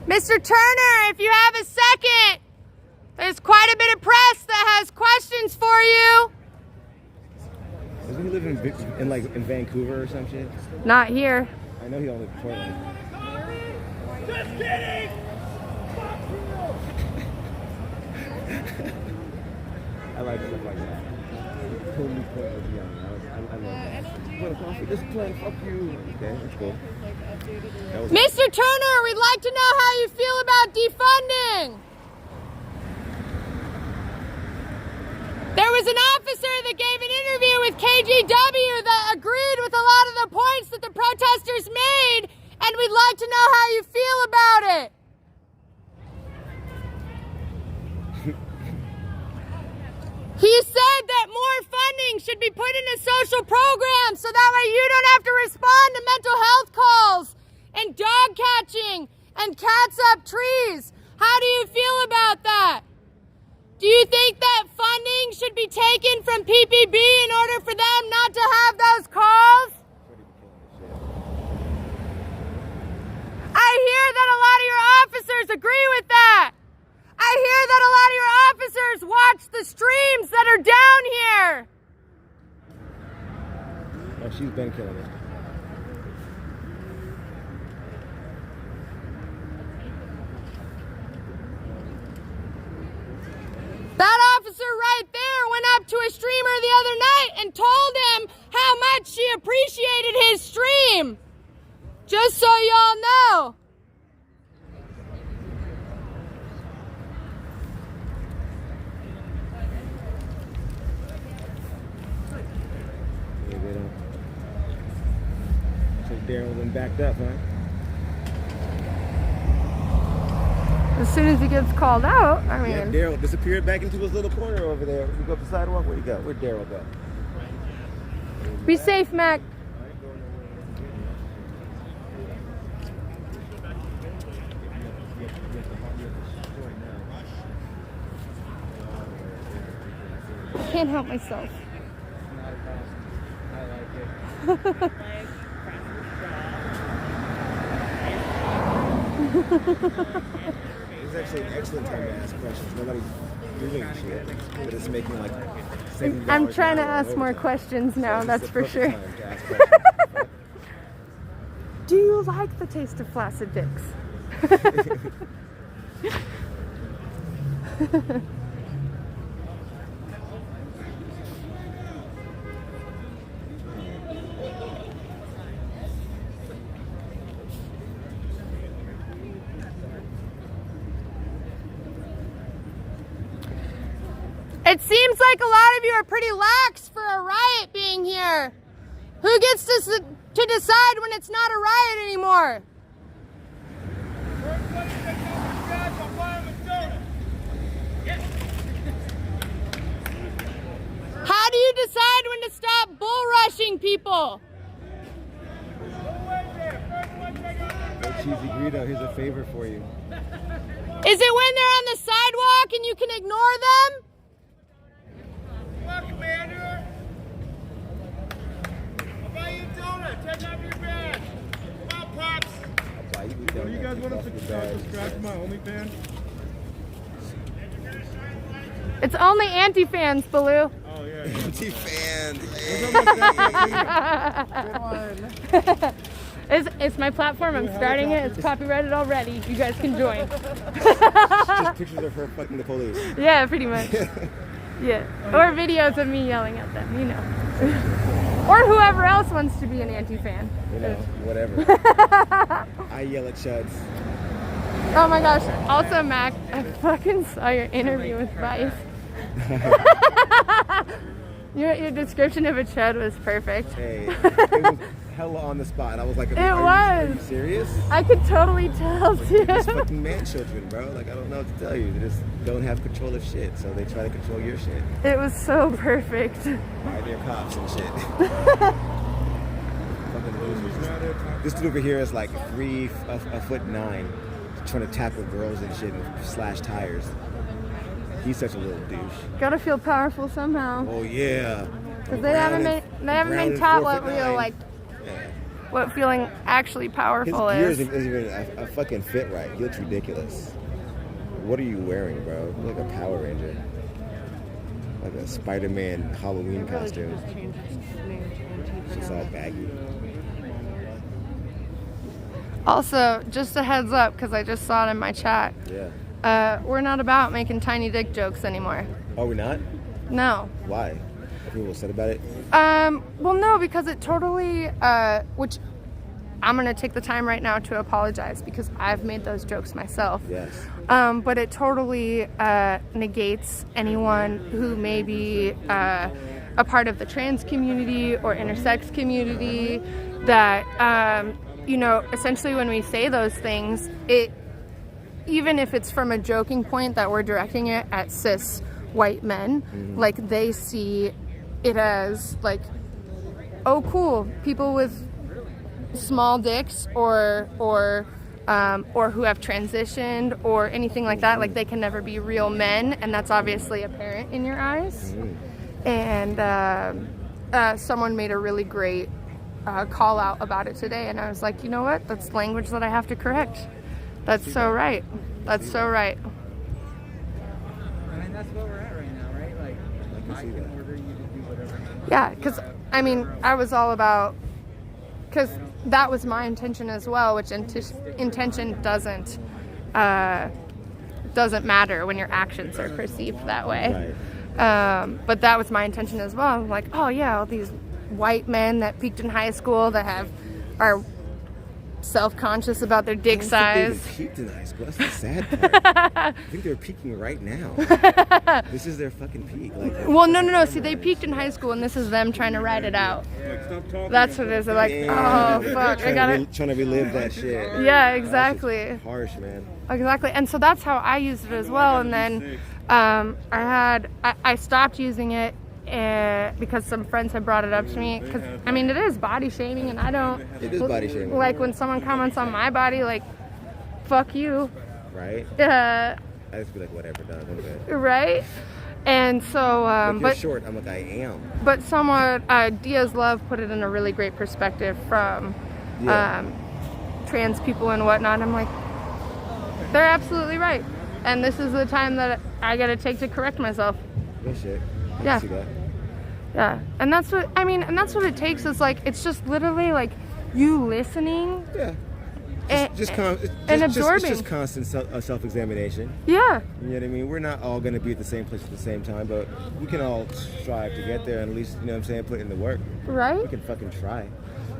Mr. Turner, if you have a second, there's quite a bit of press that has questions for you. Doesn't he live in Vancouver or some shit? Not here. I know he don't live in Portland. Just kidding! I like stuff like that. Totally pointless young. I love that. Want a coffee? This plan, fuck you. Okay, that's cool. That was Mr. Turner, we'd like to know how you feel about defunding. There was an officer that gave an interview with KGW that agreed with a lot of the points that the protesters made, and we'd like to know how you feel about it. He said that more funding should be put into social programs so that way you don't have to respond to mental health calls and dog catching and cats up trees. How do you feel about that? Do you think that funding should be taken from PPB in order for them not to have those calls? I hear that a lot of your officers agree with that. I hear that a lot of your officers watch the streams that are down here. Oh, she's been killing it. That officer right there went up to a streamer the other night and told him how much she appreciated his stream. Just so y'all know. Yeah, they don't. So Daryl then backed up, huh? As soon as he gets called out, I mean... Yeah, Daryl disappeared back into his little corner over there. We go up the sidewalk. Where'd he go? Where'd Daryl go? Be safe, Mac. I can't help myself. It's actually an excellent time to ask questions. Nobody's doing shit, but it's making like $70 I'm trying to an hour ask more overtime. questions now, So that's this is for the sure. perfect time to ask questions. Do you like the taste of flaccid dicks? It seems like a lot of you are pretty lax for a riot being here. Who gets to decide when it's not a riot anymore? How do you decide when to stop bull rushing people? Hey, Cheesy Greedo, here's a favor for you. Is it when they're on the sidewalk and you can ignore them? Come on, Commander. I'll buy you a donut. Take off your badge. Come on, Pops. I'll buy you a So donut. you guys want us Take to off your badge. subscribe to my OnlyFans? It's only anti-fans, Baloo. Oh, yeah. Anti-fans. It's my platform. I'm starting it. It's copyrighted already. You guys can join. Just pictures of her fucking the police. Yeah, pretty much. Yeah. Or videos of me yelling at them, you know. Or whoever else wants to be an anti-fan. You know, whatever. I yell at chuds. Oh my gosh. Also, Mac, I fucking saw your interview with Vice. Your description of a chud was perfect. Hey, it was hella on the spot. I was like, are you serious? I could totally tell, too. They're just fucking man children, bro. Like, I don't know what to tell you. They just don't have control of shit, so they try to control your shit. It was so perfect. Why they're cops and shit. Fucking losers. This dude over here is like 5'9", trying to tackle girls and shit and slash tires. He's such a little douche. Gotta feel powerful somehow. Oh yeah. Because they haven't been taught what real, like, what feeling actually powerful His is. gear isn't even a fucking fit right. He looks ridiculous. What are you wearing, bro? You look like a Power Ranger. Like a Spider-Man Halloween costume. It's just all baggy. Also, just a heads up, because I just saw it in my chat. Yeah. We're not about making tiny dick jokes anymore. Oh, we're not? No. Why? Are people upset about it? Well, no, because it totally, which I'm going to take the time right now to apologize because I've made those jokes myself. Yes. But it totally negates anyone who may be a part of the trans community or intersex community that, you know, essentially when we say those things, even if it's from a joking point that we're directing it at cis white men, like they see it as like, oh cool, people with small dicks or or who have transitioned or anything like that. Like, they can never be real men, and that's obviously apparent in your eyes. And someone made a really great call out about it today, and I was like, you know what? That's language that I have to correct. That's so right. That's so right. I mean, that's what we're at right now, right? Like I can order you to do whatever. Yeah, because I mean, I was all about, because that was my intention as well, which intention doesn't matter when your actions are perceived that way. But that was my intention as well. I'm like, oh yeah, all these white men that peaked in high school that are self-conscious about their dick size. They peaked in high school. That's the sad part. I think they're peaking right now. This is their fucking peak. Like, well, no. See, they peaked in high school, and this is them trying to ride it out. That's what it is. They're like, oh fuck, I gotta trying to relive that shit. Yeah, exactly. Harsh, man. Exactly, and so that's how I used it as well. And then I stopped using it because some friends had brought it up to me. Because I mean, it is body shaming, and I don't. It is body shaming. Like when someone comments on my body, like, fuck you. Right. I just be like, whatever, dog. Right. And so, you're but short. I'm like, I am. But somewhat, Dia's Love put it in a really great perspective from trans people and whatnot. I'm like, they're absolutely right, and this is the time that I gotta take to correct myself. Good shit. Yeah. See that. Yeah, and that's what I mean, and that's what it takes. Is like, it's just literally like you listening. Yeah. And absorbing. It's just constant self-examination. Yeah. You know what I mean? We're not all going to be at the same place at the same time, but we can all strive to get there and at least, you know what I'm saying, put in the work. Right. We can fucking try.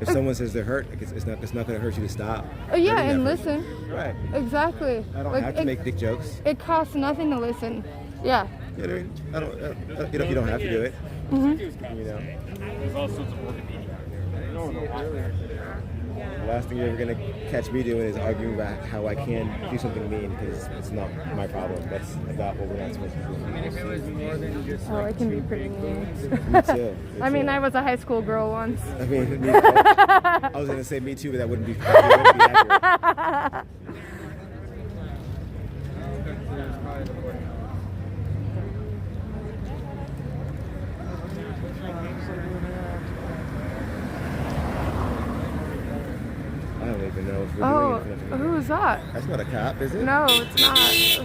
If someone says they're hurt, it's not going to hurt you to stop. Yeah, and listen. Right. Exactly. I don't have to make dick jokes. It costs nothing to listen. Yeah. You know what I mean? You don't have to do it. Mm-hmm. You know? There's all sorts of work. The last thing you're ever going to catch me doing is arguing about how I can do something mean, because it's not my problem. That's about what we're not supposed to do. I mean, if it was more than just I can be pretty mean. Me too. I mean, I was a high school girl once. I mean, me too. I was going to say me too, but that wouldn't be accurate. I don't even know if we're doing anything. Who is that? That's not a cop, is it? No, it's not. Hey.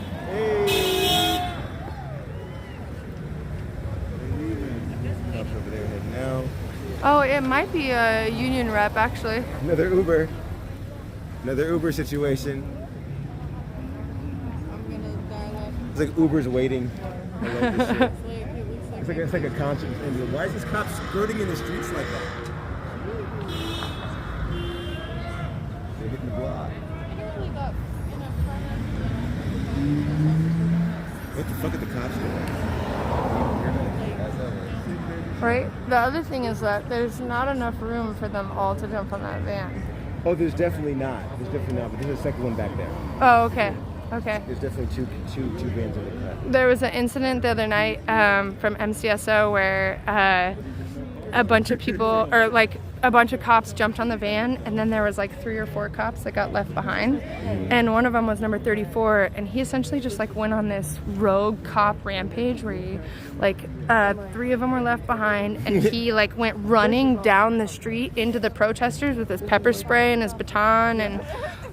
Cops over there heading now. Oh, it might be a union rep, actually. Another Uber situation. It's like Uber's waiting. I love this shit. It's like a conscience thing. Why is this cop skirting in the streets like that? They're hitting the block. What the fuck are the cops doing? Right? The other thing is that there's not enough room for them all to jump on that van. Oh, there's definitely not. But there's a second one back there. Oh, okay. Okay. There's definitely two vans in the cut. There was an incident the other night from MCSO where a bunch of people, or like a bunch of cops jumped on the van, and then there was like 3 or 4 cops that got left behind, and one of them was number 34, and he essentially just like went on this rogue cop rampage where he like 3 of them were left behind, and he like went running down the street into the protesters with his pepper spray and his baton and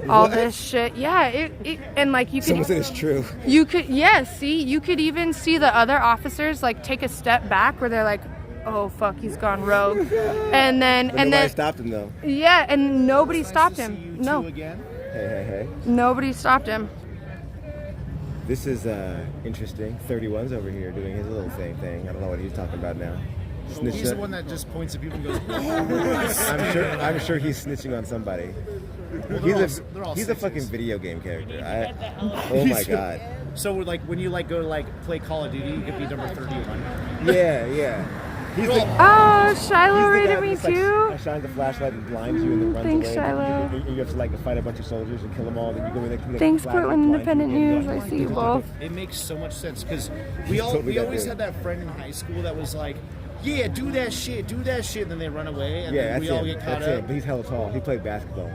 all this shit. Yeah, it and like you could. Someone said it's true. You could, see, you could even see the other officers like take a step back where they're like, oh fuck, he's gone rogue. And then Nobody stopped him though. Yeah, and nobody stopped him. No. Hey. Nobody stopped him. This is interesting. 31's over here doing his little thing. I don't know what he's talking about now. He's the one that just points at people and goes, I'm sure he's snitching on somebody. He's a fucking video game character. Oh my god. So like when you like go to like play Call of Duty, you could be number 31. Yeah. He's Shiloh rated me too. Like, shines a flashlight and blinds you and then runs Thanks, away. Shiloh. And you have to like fight a bunch of soldiers and kill them all. Then you go in there. Thanks, Portland Independent News. I see you both. It makes so much sense because we always had that friend in high school that was like, yeah, do that shit, and then they run away, and then we all get caught up. But he's hella tall. He played basketball.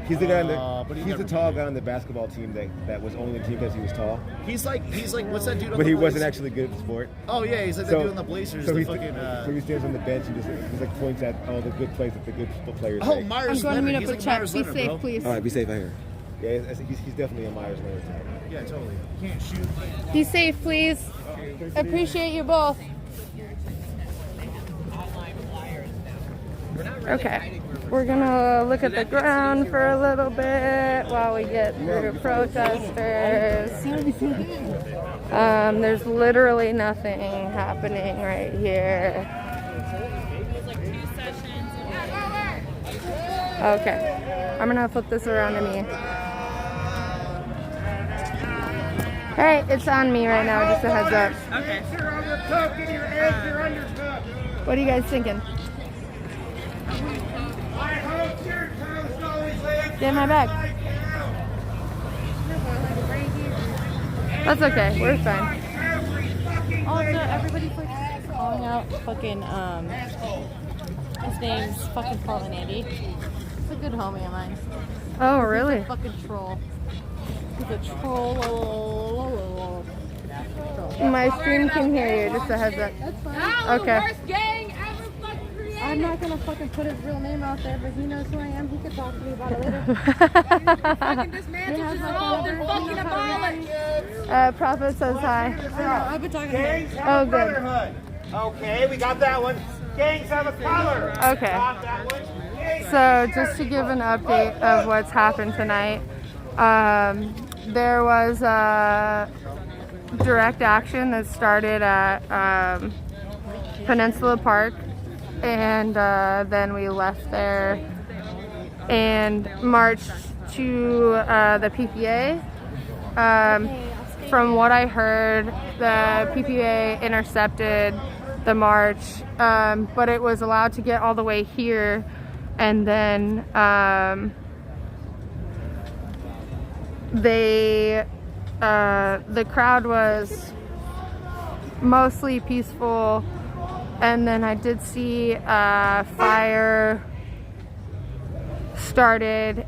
He's the guy on but he's the tall guy on the basketball team that was only the team because he was tall. He's like what's that dude? On But the he wasn't Blazers? actually good at the sport. Oh yeah, he's like that dude on the Blazers. So the he fucking, stands on the bench and he's like points at all the good plays that the good players oh, make. Myers I'm going to Leonard. meet up He's with like Chuck. Myers Be Leonard, safe, bro. please. All right, be safe out here. Yeah, he's definitely a Myers Leonard type. Yeah, totally. Can't shoot. Be safe, please. Appreciate you both. Okay, we're gonna look at the ground for a little bit while we get through protesters. There's literally nothing happening right here. Okay, I'm gonna flip this around to me. Alright, it's on me right now, just a heads up. Okay. What are you guys thinking? Get in my bag. That's okay, we're fine. Also, everybody's like calling out fucking his name's fucking Paul and Andy. It's a good homie of mine. Oh, He's really? a fucking troll. He's a troll. My stream can hear you, just a heads up. That's fine. Okay. I'm not gonna fucking put his real name out there, but he knows who I am. He could talk to me about it later. Prophet says hi. I've been talking to him. Oh, good. Okay, we got that one. Gangs have a color. Okay. Got that one. So just to give an update of what's happened tonight, there was a direct action that started at Peninsula Park, and then we left there and marched to the PPA. From what I heard, the PPA intercepted the march, but it was allowed to get all the way here, and then the crowd was mostly peaceful, and then I did see fire started,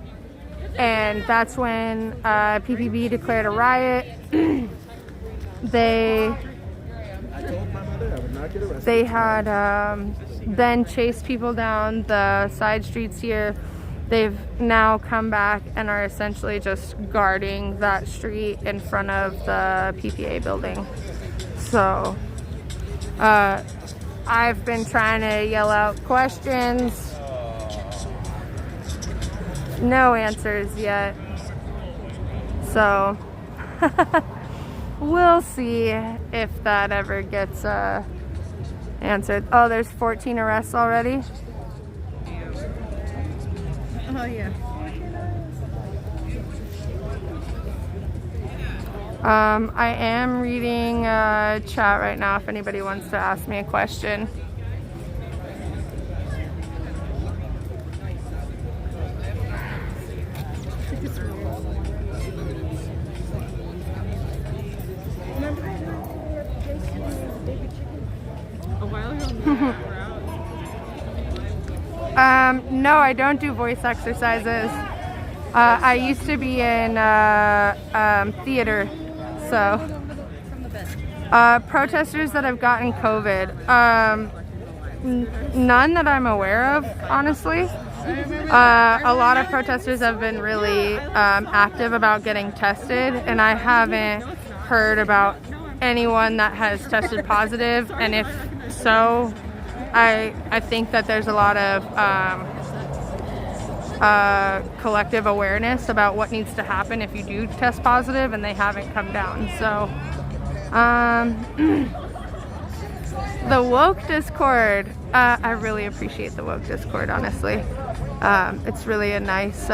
and that's when PPB declared a riot. They had then chased people down the side streets here. They've now come back and are essentially just guarding that street in front of the PPA building. So I've been trying to yell out questions. No answers yet. So we'll see if that ever gets answered. Oh, there's 14 arrests already. Oh, yeah. I am reading chat right now if anybody wants to ask me a question. A while ago, No, I don't do voice exercises. I used to be in theater, so protesters that have gotten COVID, none that I'm aware of, honestly. A lot of protesters have been really active about getting tested, and I haven't heard about anyone that has tested positive, and if so, I think that there's a lot of collective awareness about what needs to happen if you do test positive, and they haven't come down. So the woke Discord, I really appreciate the woke Discord, honestly. It's really a nice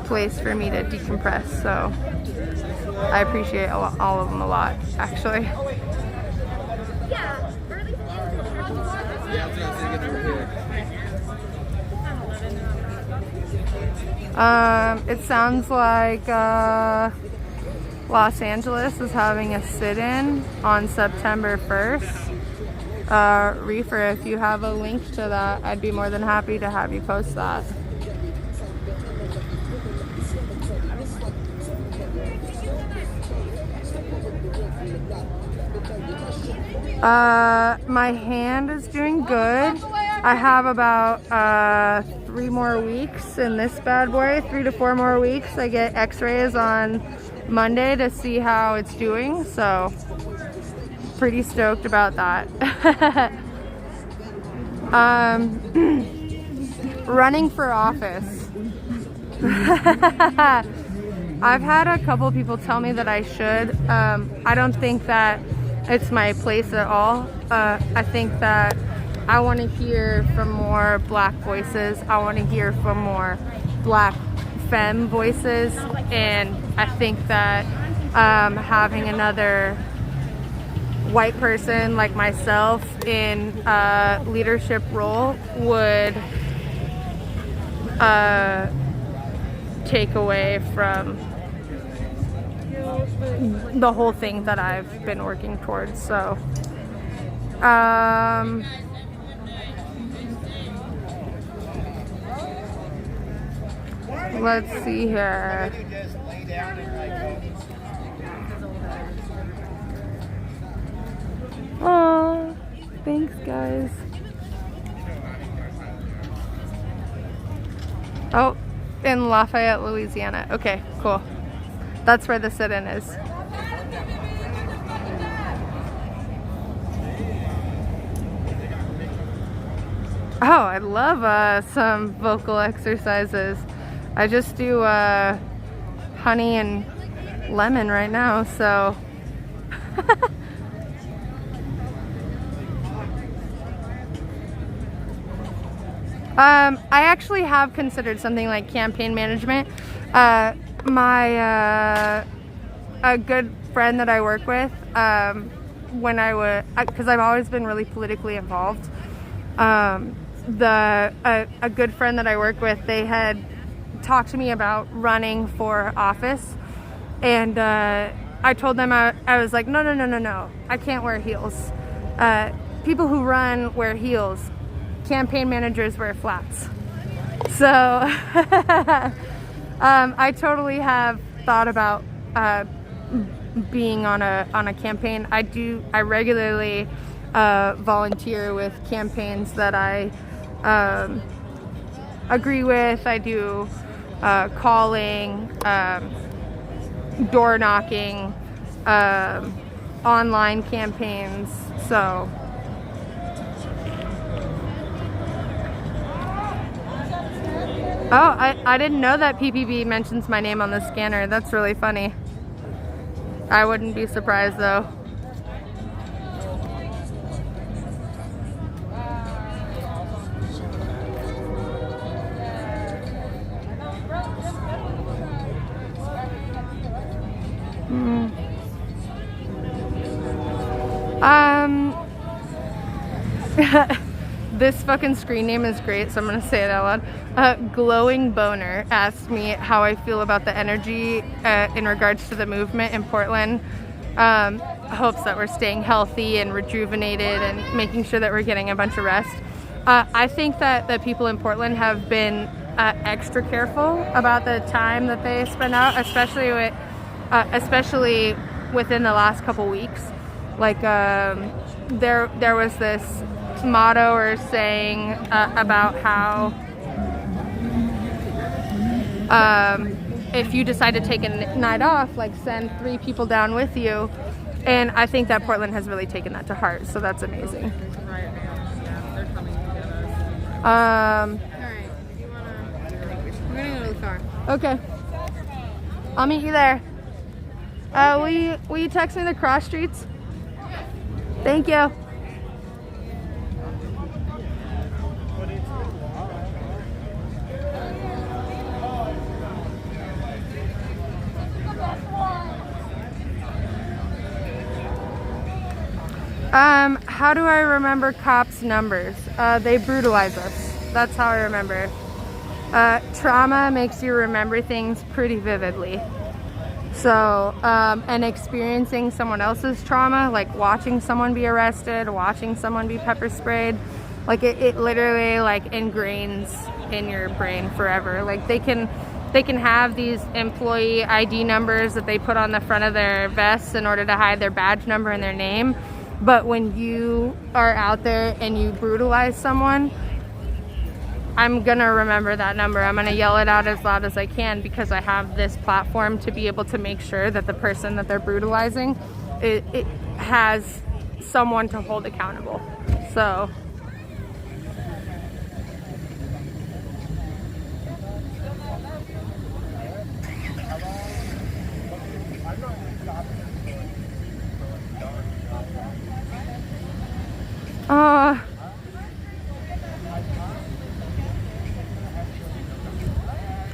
place for me to decompress, so I appreciate all of them a lot, actually. It sounds like Los Angeles is having a sit-in on September 1st. Reefer, if you have a link to that, I'd be more than happy to have you post that. My hand is doing good. I have about 3 more weeks in this bad boy, 3 to 4 more weeks. I get x-rays on Monday to see how it's doing, so pretty stoked about that. Running for office. I've had a couple people tell me that I should. I don't think that it's my place at all. I think that I want to hear from more black voices. I want to hear from more black femme voices, and I think that having another white person like myself in a leadership role would take away from the whole thing that I've been working towards. So let's see here. Oh, thanks guys. Oh, in Lafayette, Louisiana. Okay, cool. That's where the sit-in is. Oh, I love some vocal exercises. I just do honey and lemon right now, so I actually have considered something like campaign management. A good friend that I work with, when I would, because I've always been really politically involved, a good friend that I work with, they had talked to me about running for office, and I told them, I was like, no, I can't wear heels. People who run wear heels. Campaign managers wear flats. So I totally have thought about being on a campaign. I regularly volunteer with campaigns that I agree with. I do calling, door knocking, online campaigns. So oh, I didn't know that PPB mentions my name on the scanner. That's really funny. I wouldn't be surprised though. This fucking screen name is great, so I'm gonna say it out loud. Glowing Boner asked me how I feel about the energy in regards to the movement in Portland. Hopes that we're staying healthy and rejuvenated and making sure that we're getting a bunch of rest. I think that the people in Portland have been extra careful about the time that they spend out, especially within the last couple weeks. Like there was this motto or saying about how if you decide to take a night off, like send 3 people down with you, and I think that Portland has really taken that to heart, so that's amazing. Alright, we're gonna go to the car. Okay, I'll meet you there. Will you text me the cross streets? Thank you. How do I remember cops' numbers? They brutalize us. That's how I remember. Trauma makes you remember things pretty vividly. So, and experiencing someone else's trauma, like watching someone be arrested, watching someone be pepper sprayed, like it literally like ingrains in your brain forever. Like they can have these employee ID numbers that they put on the front of their vests in order to hide their badge number and their name. But when you are out there and you brutalize someone, I'm gonna remember that number. I'm gonna yell it out as loud as I can because I have this platform to be able to make sure that the person that they're brutalizing, it has someone to hold accountable. So.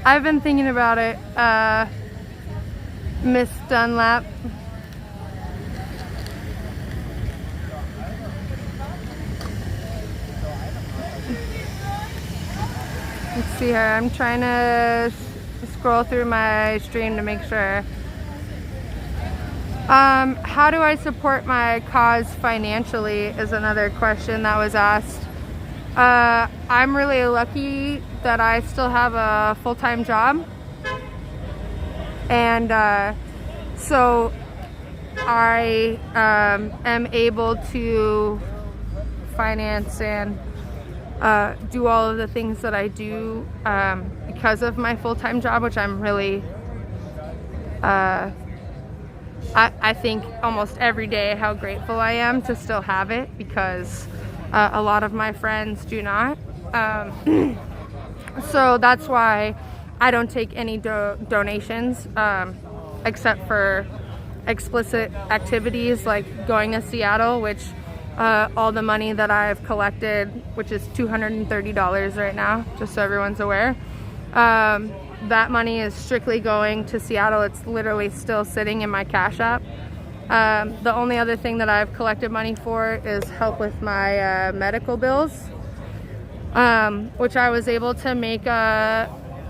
I've been thinking about it, Miss Dunlap. Let's see here. I'm trying to scroll through my stream to make sure. How do I support my cause financially is another question that was asked. I'm really lucky that I still have a full-time job, and so I am able to finance and do all of the things that I do because of my full-time job, which I'm really I think almost every day how grateful I am to still have it, because a lot of my friends do not. So that's why I don't take any donations except for explicit activities like going to Seattle, which all the money that I've collected, which is $230 right now, just so everyone's aware, that money is strictly going to Seattle. It's literally still sitting in my Cash App. The only other thing that I've collected money for is help with my medical bills, which I was able to make a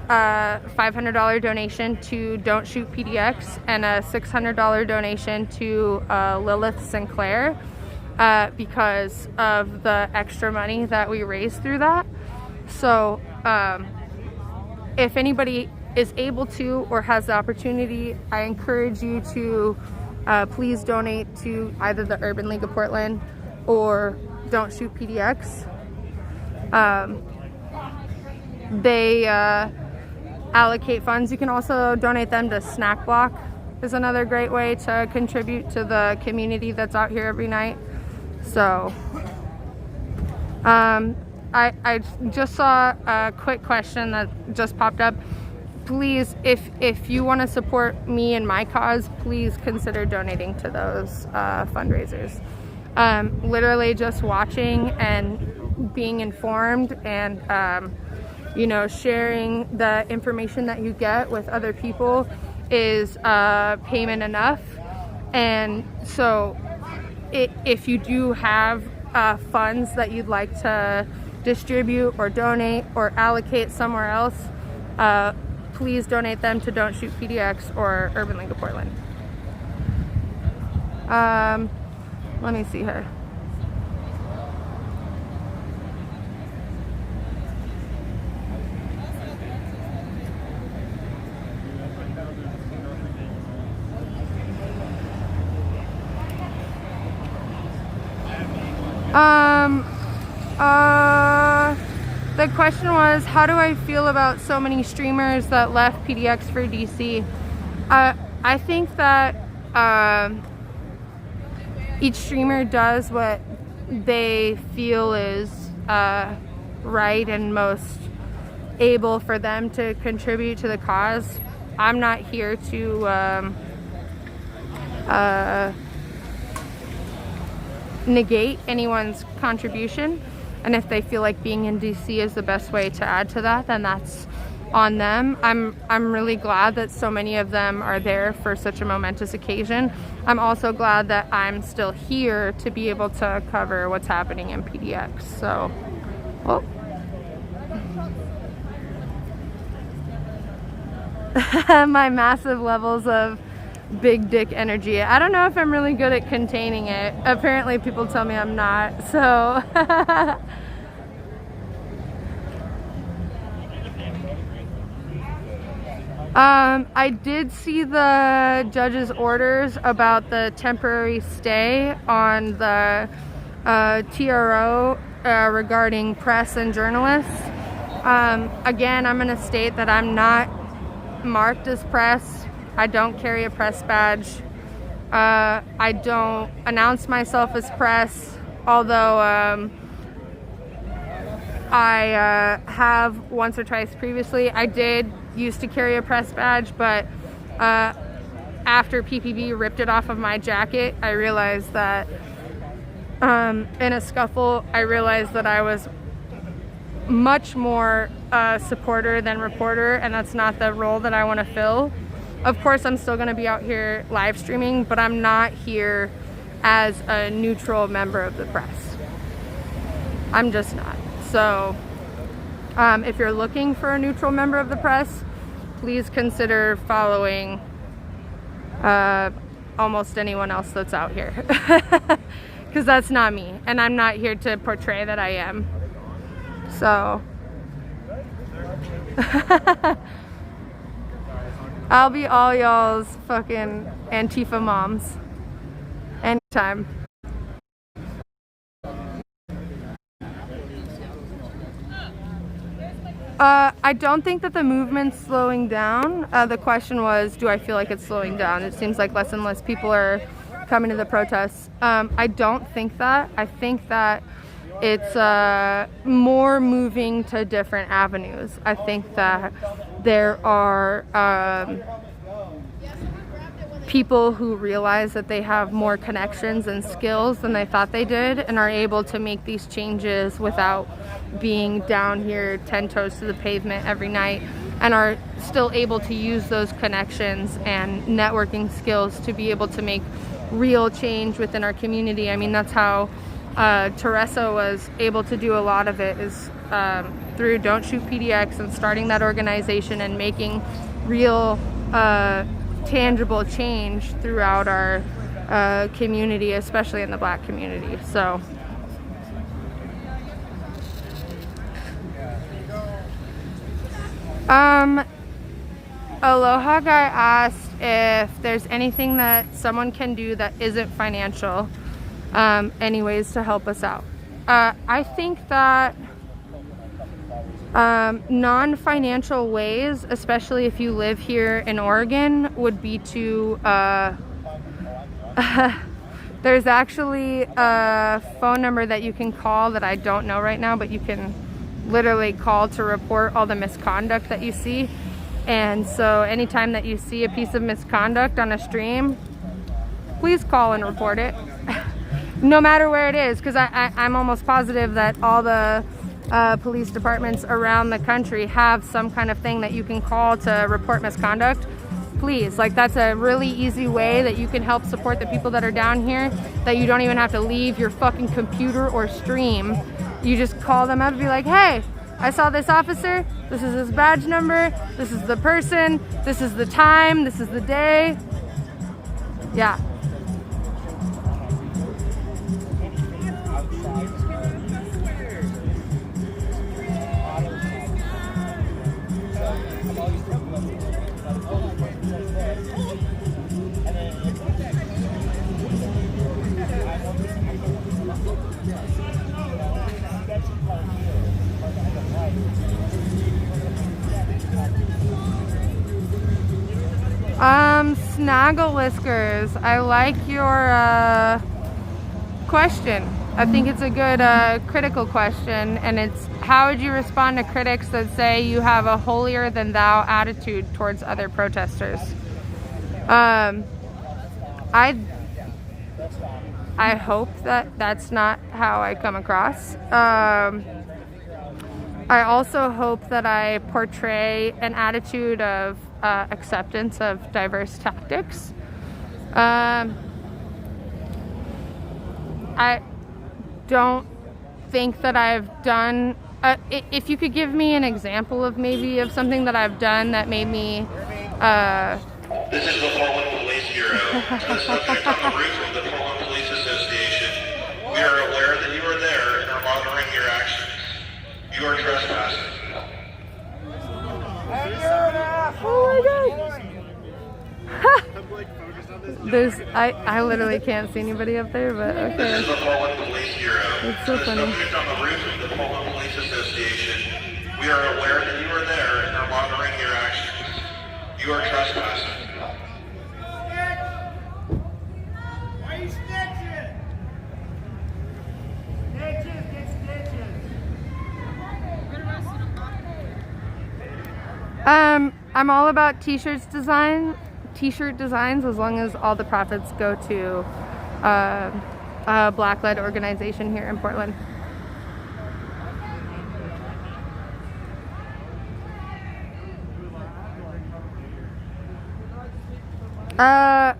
$500 donation to Don't Shoot PDX and a $600 donation to Lilith Sinclair because of the extra money that we raised through that. So if anybody is able to or has the opportunity, I encourage you to please donate to either the Urban League of Portland or Don't Shoot PDX. They allocate funds. You can also donate them to Snack Block, is another great way to contribute to the community that's out here every night. So I just saw a quick question that just popped up. Please, if you want to support me and my cause, please consider donating to those fundraisers. Literally just watching and being informed and sharing the information that you get with other people is payment enough. And so if you do have funds that you'd like to distribute or donate or allocate somewhere else, please donate them to Don't Shoot PDX or Urban League of Portland. Let me see here. The question was, how do I feel about so many streamers that left PDX for DC? I think that each streamer does what they feel is right and most able for them to contribute to the cause. I'm not here to negate anyone's contribution, and if they feel like being in DC is the best way to add to that, then that's on them. I'm really glad that so many of them are there for such a momentous occasion. I'm also glad that I'm still here to be able to cover what's happening in PDX. So, well. My massive levels of big dick energy. I don't know if I'm really good at containing it. Apparently people tell me I'm not, so. I did see the judge's orders about the temporary stay on the TRO regarding press and journalists. Again, I'm going to state that I'm not marked as press. I don't carry a press badge. I don't announce myself as press, although I have once or twice previously. I did used to carry a press badge, but after PPB ripped it off of my jacket, I realized that in a scuffle, I realized that I was much more supporter than reporter, and that's not the role that I want to fill. Of course, I'm still going to be out here live streaming, but I'm not here as a neutral member of the press. I'm just not. So if you're looking for a neutral member of the press, please consider following almost anyone else that's out here. Because that's not me, and I'm not here to portray that I am. So I'll be all y'all's fucking Antifa moms anytime. I don't think that the movement's slowing down. The question was, do I feel like it's slowing down? It seems like less and less people are coming to the protests. I don't think that. I think that it's more moving to different avenues. I think that there are people who realize that they have more connections and skills than they thought they did, and are able to make these changes without being down here 10 toes to the pavement every night, and are still able to use those connections and networking skills to be able to make real change within our community. I mean, that's how Teresa was able to do a lot of it, is through Don't Shoot PDX and starting that organization and making real tangible change throughout our community, especially in the Black community. So Aloha Guy asked if there's anything that someone can do that isn't financial, any ways to help us out. I think that non-financial ways, especially if you live here in Oregon, would be to there's actually a phone number that you can call that I don't know right now, but you can literally call to report all the misconduct that you see. And so anytime that you see a piece of misconduct on a stream, please call and report it. No matter where it is, because I'm almost positive that all the police departments around the country have some kind of thing that you can call to report misconduct. Please, like, that's a really easy way that you can help support the people that are down here, that you don't even have to leave your fucking computer or stream. You just call them up and be like, hey, I saw this officer, this is his badge number, this is the person, this is the time, this is the day. Yeah. Snaggle Whiskers, I like your question. I think it's a good critical question, and it's, how would you respond to critics that say you have a holier than thou attitude towards other protesters? I hope that that's not how I come across. I also hope that I portray an attitude of acceptance of diverse tactics. I don't think that I've done, if you could give me an example of maybe of something that I've done that made me This is the Portland Police Bureau. To the subject on the roof of the Portland Police Association, we are aware that you are there and are monitoring your actions. You are trespassing. Oh my God. I literally can't see anybody up there, but This okay. is the Portland Police Bureau. It's so This funny. is on the roof of the Portland Police Association. We are aware that you are there and are monitoring your actions. You are trespassing. Why are you snitching? Snitches, get stitches. I'm all about t-shirt designs as long as all the profits go to a black-led organization here in Portland.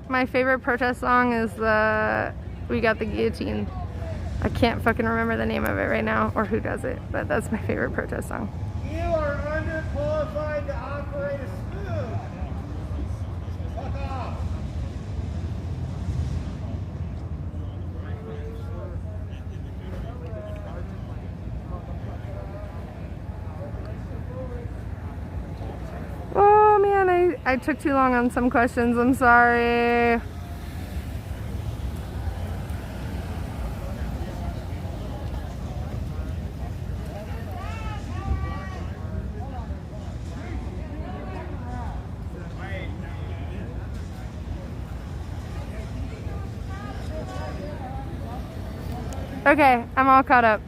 My favorite protest song is We Got the Guillotine. I can't fucking remember the name of it right now or who does it, but that's my favorite protest song. You are underqualified to operate a spoon. Fuck off. Oh man, I took too long on some questions. I'm sorry. Okay, I'm all caught up.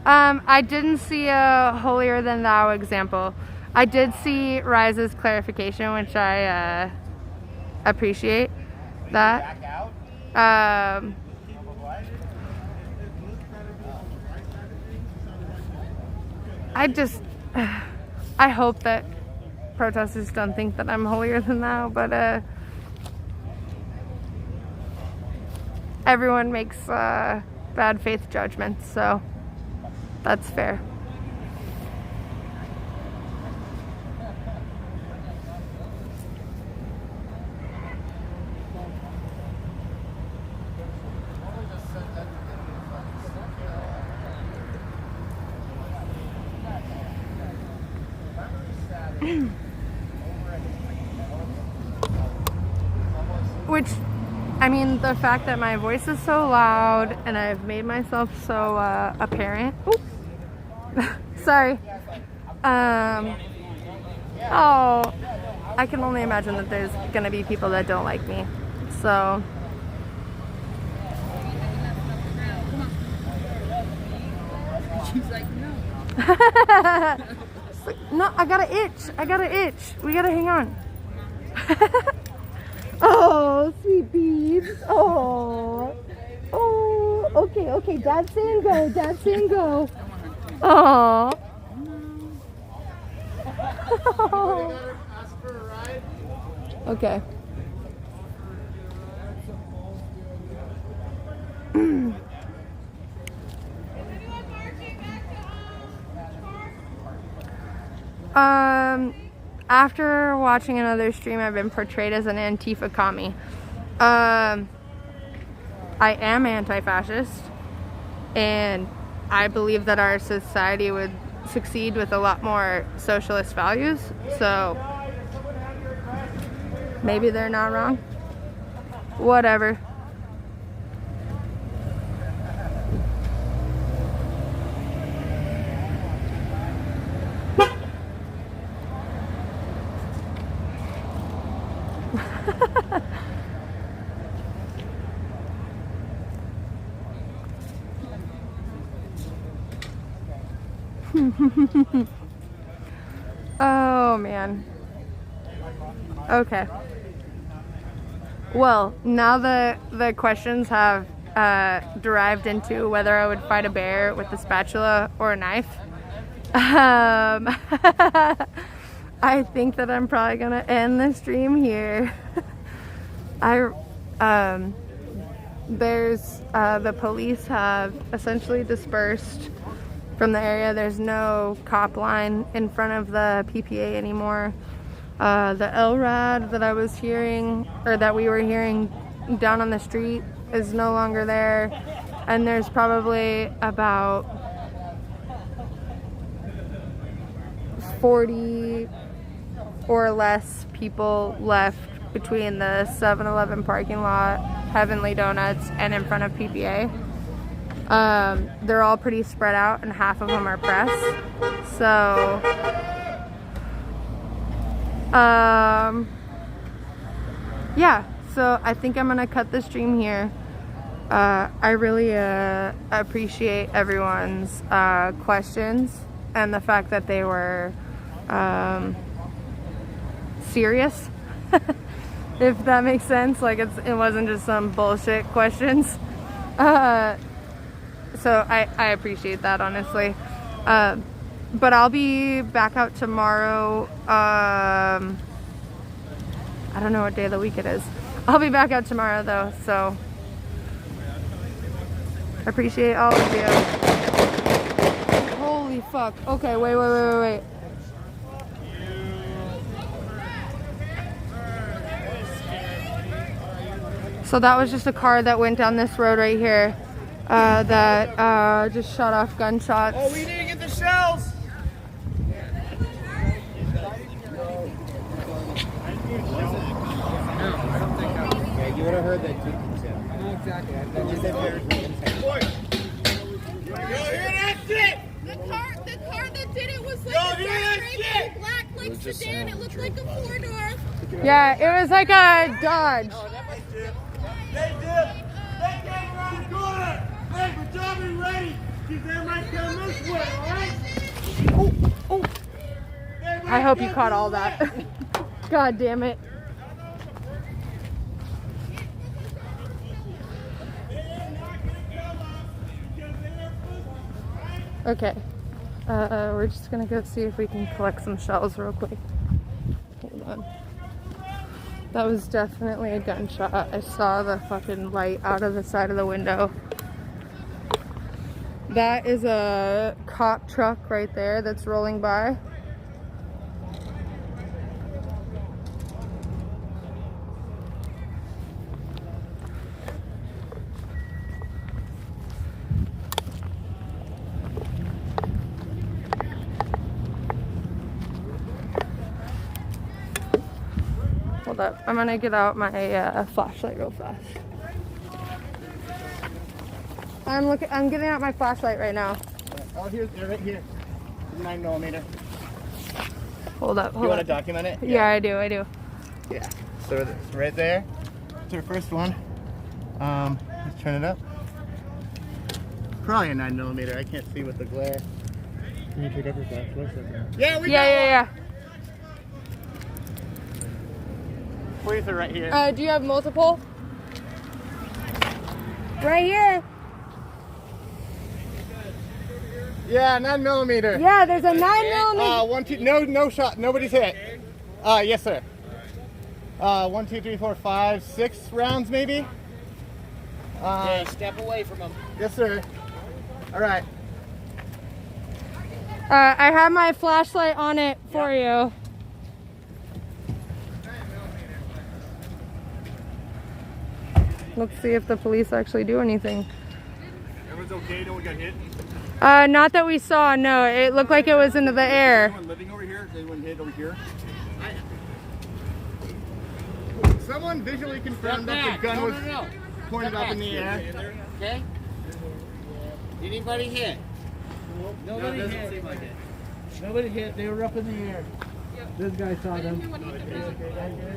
I didn't see a holier than thou example. I did see Rise's clarification, which I appreciate that. I hope that protesters don't think that I'm holier than thou, but everyone makes bad faith judgments, so that's fair. Which, I mean, the fact that my voice is so loud and I've made myself so apparent. Oops. Sorry. Oh, I can only imagine that there's gonna be people that don't like me. So. She's like, no. No, I got an itch. We gotta hang on. Oh, sweet beads. Oh. Oh, okay. Dad's saying go. Oh. Okay. After watching another stream, I've been portrayed as an Antifa commie. I am anti-fascist, and I believe that our society would succeed with a lot more socialist values, so maybe they're not wrong. Whatever. Oh man. Okay. Well, now the questions have derived into whether I would fight a bear with a spatula or a knife. I think that I'm probably gonna end the stream here. The police have essentially dispersed from the area. There's no cop line in front of the PPA anymore. The LRAD that I was hearing, or that we were hearing down on the street, is no longer there. And there's probably about 40 or less people left between the 7-Eleven parking lot, Heavenly Donuts, and in front of PPA. They're all pretty spread out, and half of them are press. So, yeah. So I think I'm gonna cut the stream here. I really appreciate everyone's questions and the fact that they were serious, if that makes sense. Like it wasn't just some bullshit questions. So I appreciate that, honestly. But I'll be back out tomorrow. I don't know what day of the week it is. I'll be back out tomorrow though, so I appreciate all of you. Holy fuck. Okay, wait. So that was just a car that went down this road right here that just shot off gunshots. Oh, we need to get the shells! Yeah, you would have heard that too. Exactly. Yo, hear that shit? The car that did it was like Yo, a hear that dark shit? black like sedan. It looked like a 4-door. Yeah, it was like a Dodge. They came around the corner. Hey, but y'all be ready, because they might come this way, alright? I hope you caught all that. God damn it. Okay. We're just gonna go see if we can collect some shells real quick. Hold on. That was definitely a gunshot. I saw the fucking light out of the side of the window. That is a cop truck right there that's rolling by. Hold up, I'm gonna get out my flashlight real fast. I'm getting out my flashlight right now. Oh, here's right here. 9mm. Hold up. You want to document it? Yeah, I do. Yeah. So it's right there. It's our first one. Let's turn it up. Probably a 9mm. I can't see with the glare. Can you pick up your flashlight? Yeah, we got Yeah. Where's it right here? Do you have multiple? Right here. Yeah, 9mm. Yeah, there's a 9mm. 1, 2, no shot. Nobody's hit. Yes, sir. 1, 2, 3, 4, 5, 6 rounds, maybe. Okay, step away from them. Yes, sir. All right. I have my flashlight on it for you. Let's see if the police actually do anything. Everyone's okay? No one got hit? Not that we saw, no. It looked like it was into the air. Is anyone living over here? Is anyone hit over here? Someone visually confirmed that the gun was pointed up in the air. Okay? Anybody hit? Nobody hit. Seem like it. Nobody hit. They were up in the air. This guy saw them.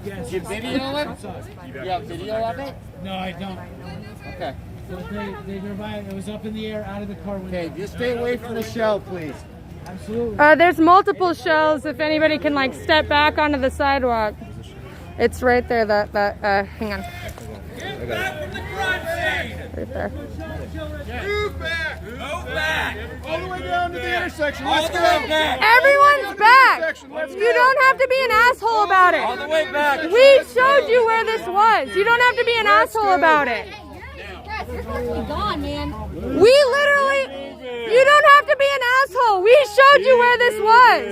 Yes. You video it? You have video of it? No, I don't. Okay. So they were by. It was up in the air, out of the car window. Okay, just stay away from the shell, please. Absolutely. There's multiple shells. If anybody can like step back onto the sidewalk, it's right there. Hang on. Get back from the crime scene! Right there. Move back! Move back! All the way down to the intersection. All Let's the go. way back! Everyone's back. Let's You don't have to be an asshole about it. All the way back! We showed you where this was. You don't have to be an asshole about it. You're supposed to be gone, man. We literally, you don't have to be an asshole. We showed you where this was.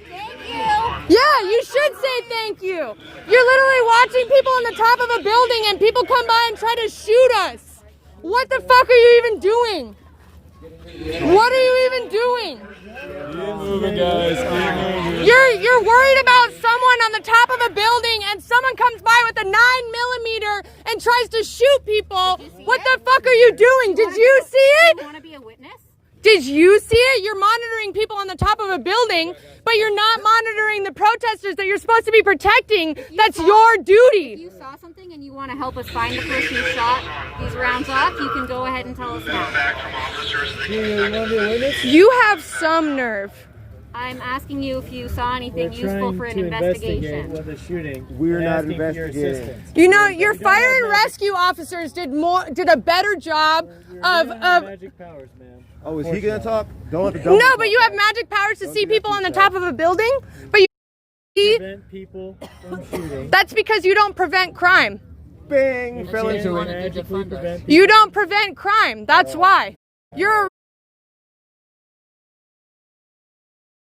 Thank you. Yeah, you should say thank you. You're literally watching people on the top of a building and people come by and try to shoot us. What the fuck are you even doing? What are you even doing? Keep moving, guys. Keep moving. You're worried about someone on the top of a building and someone comes by with a 9mm and tries to shoot people, what the fuck are you doing? Did you see it? You want to be a witness? Did you see it? You're monitoring people on the top of a building, but you're not monitoring the protesters that you're supposed to be protecting. That's your duty. If you saw something and you want to help us find the person who shot these rounds off, you can go ahead and tell us now. You have some nerve. I'm asking you if you saw anything useful for an investigation. The shooting. We're not investigating. You know, your fire and rescue officers did a better job of Magic powers, man. Oh, is he gonna talk? Don't. No, but you have magic powers to see people on the top of a building, but you Prevent people from shooting. that's because you don't prevent crime. Bang! You fell into it. Magically prevent people. You don't prevent crime. That's why. You're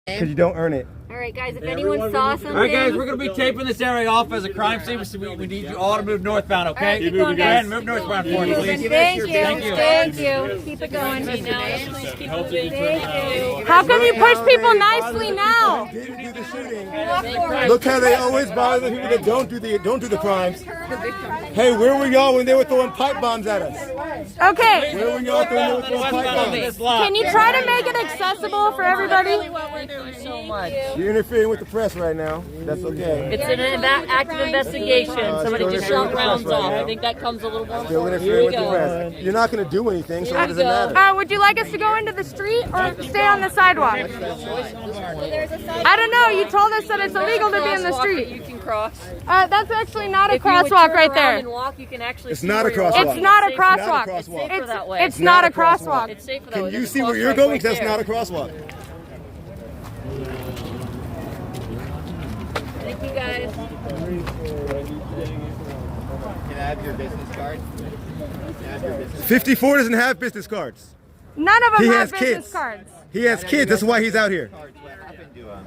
Because you don't earn it. All right, guys, if anyone saw something... All right, guys, we're going to be taping this area off as a crime scene, so we need you all to move northbound, okay? All right, keep going, guys. Move northbound for me, please. Thank you. Keep it going. Thank you. How come you push people nicely now? Didn't do the shooting. Look how they always bother the people that don't do the crimes. Hey, where were y'all when they were throwing pipe bombs at us? Okay. Where were y'all when they were throwing pipe bombs? Can you try to make it accessible for everybody? Thank you so much. You're interfering with the press right now. That's okay. It's an active investigation. Somebody just shot rounds off. I think that comes a little more. Still interfering with the press. You're not going to do anything, so what does it matter? Would you like us to go into the street or stay on the sidewalk? I don't know. You told us that it's illegal to be in the street. You can cross. That's actually not a If you would crosswalk turn right around there. and walk, you can actually It's see not where a you're crosswalk. walking. It's not a safer. crosswalk. It's safer that way. It's not a crosswalk. It's safer that Can way. you There's see a where you're crosswalk going? right That's there. not a crosswalk. Thank you, guys. Can I have your business card? 54 doesn't have business cards. None of them He have has business kids. cards. He has kids. That's why he's out here.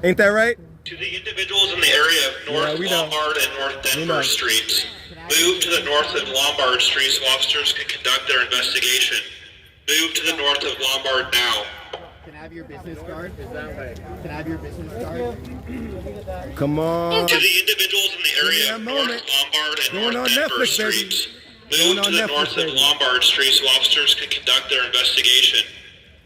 Ain't that right? To the individuals in the area of North we know. Lombard and North We Denver know. Streets, move to the north of Lombard Street so officers can conduct their investigation. Move to the north of Lombard now. Can I have your business card? Can I have your business card? Come on. To the individuals in the area of North Lombard and Going North on Denver Netflix, baby. Streets, Going move on to the Netflix, north of baby. Lombard Street so officers can conduct their investigation.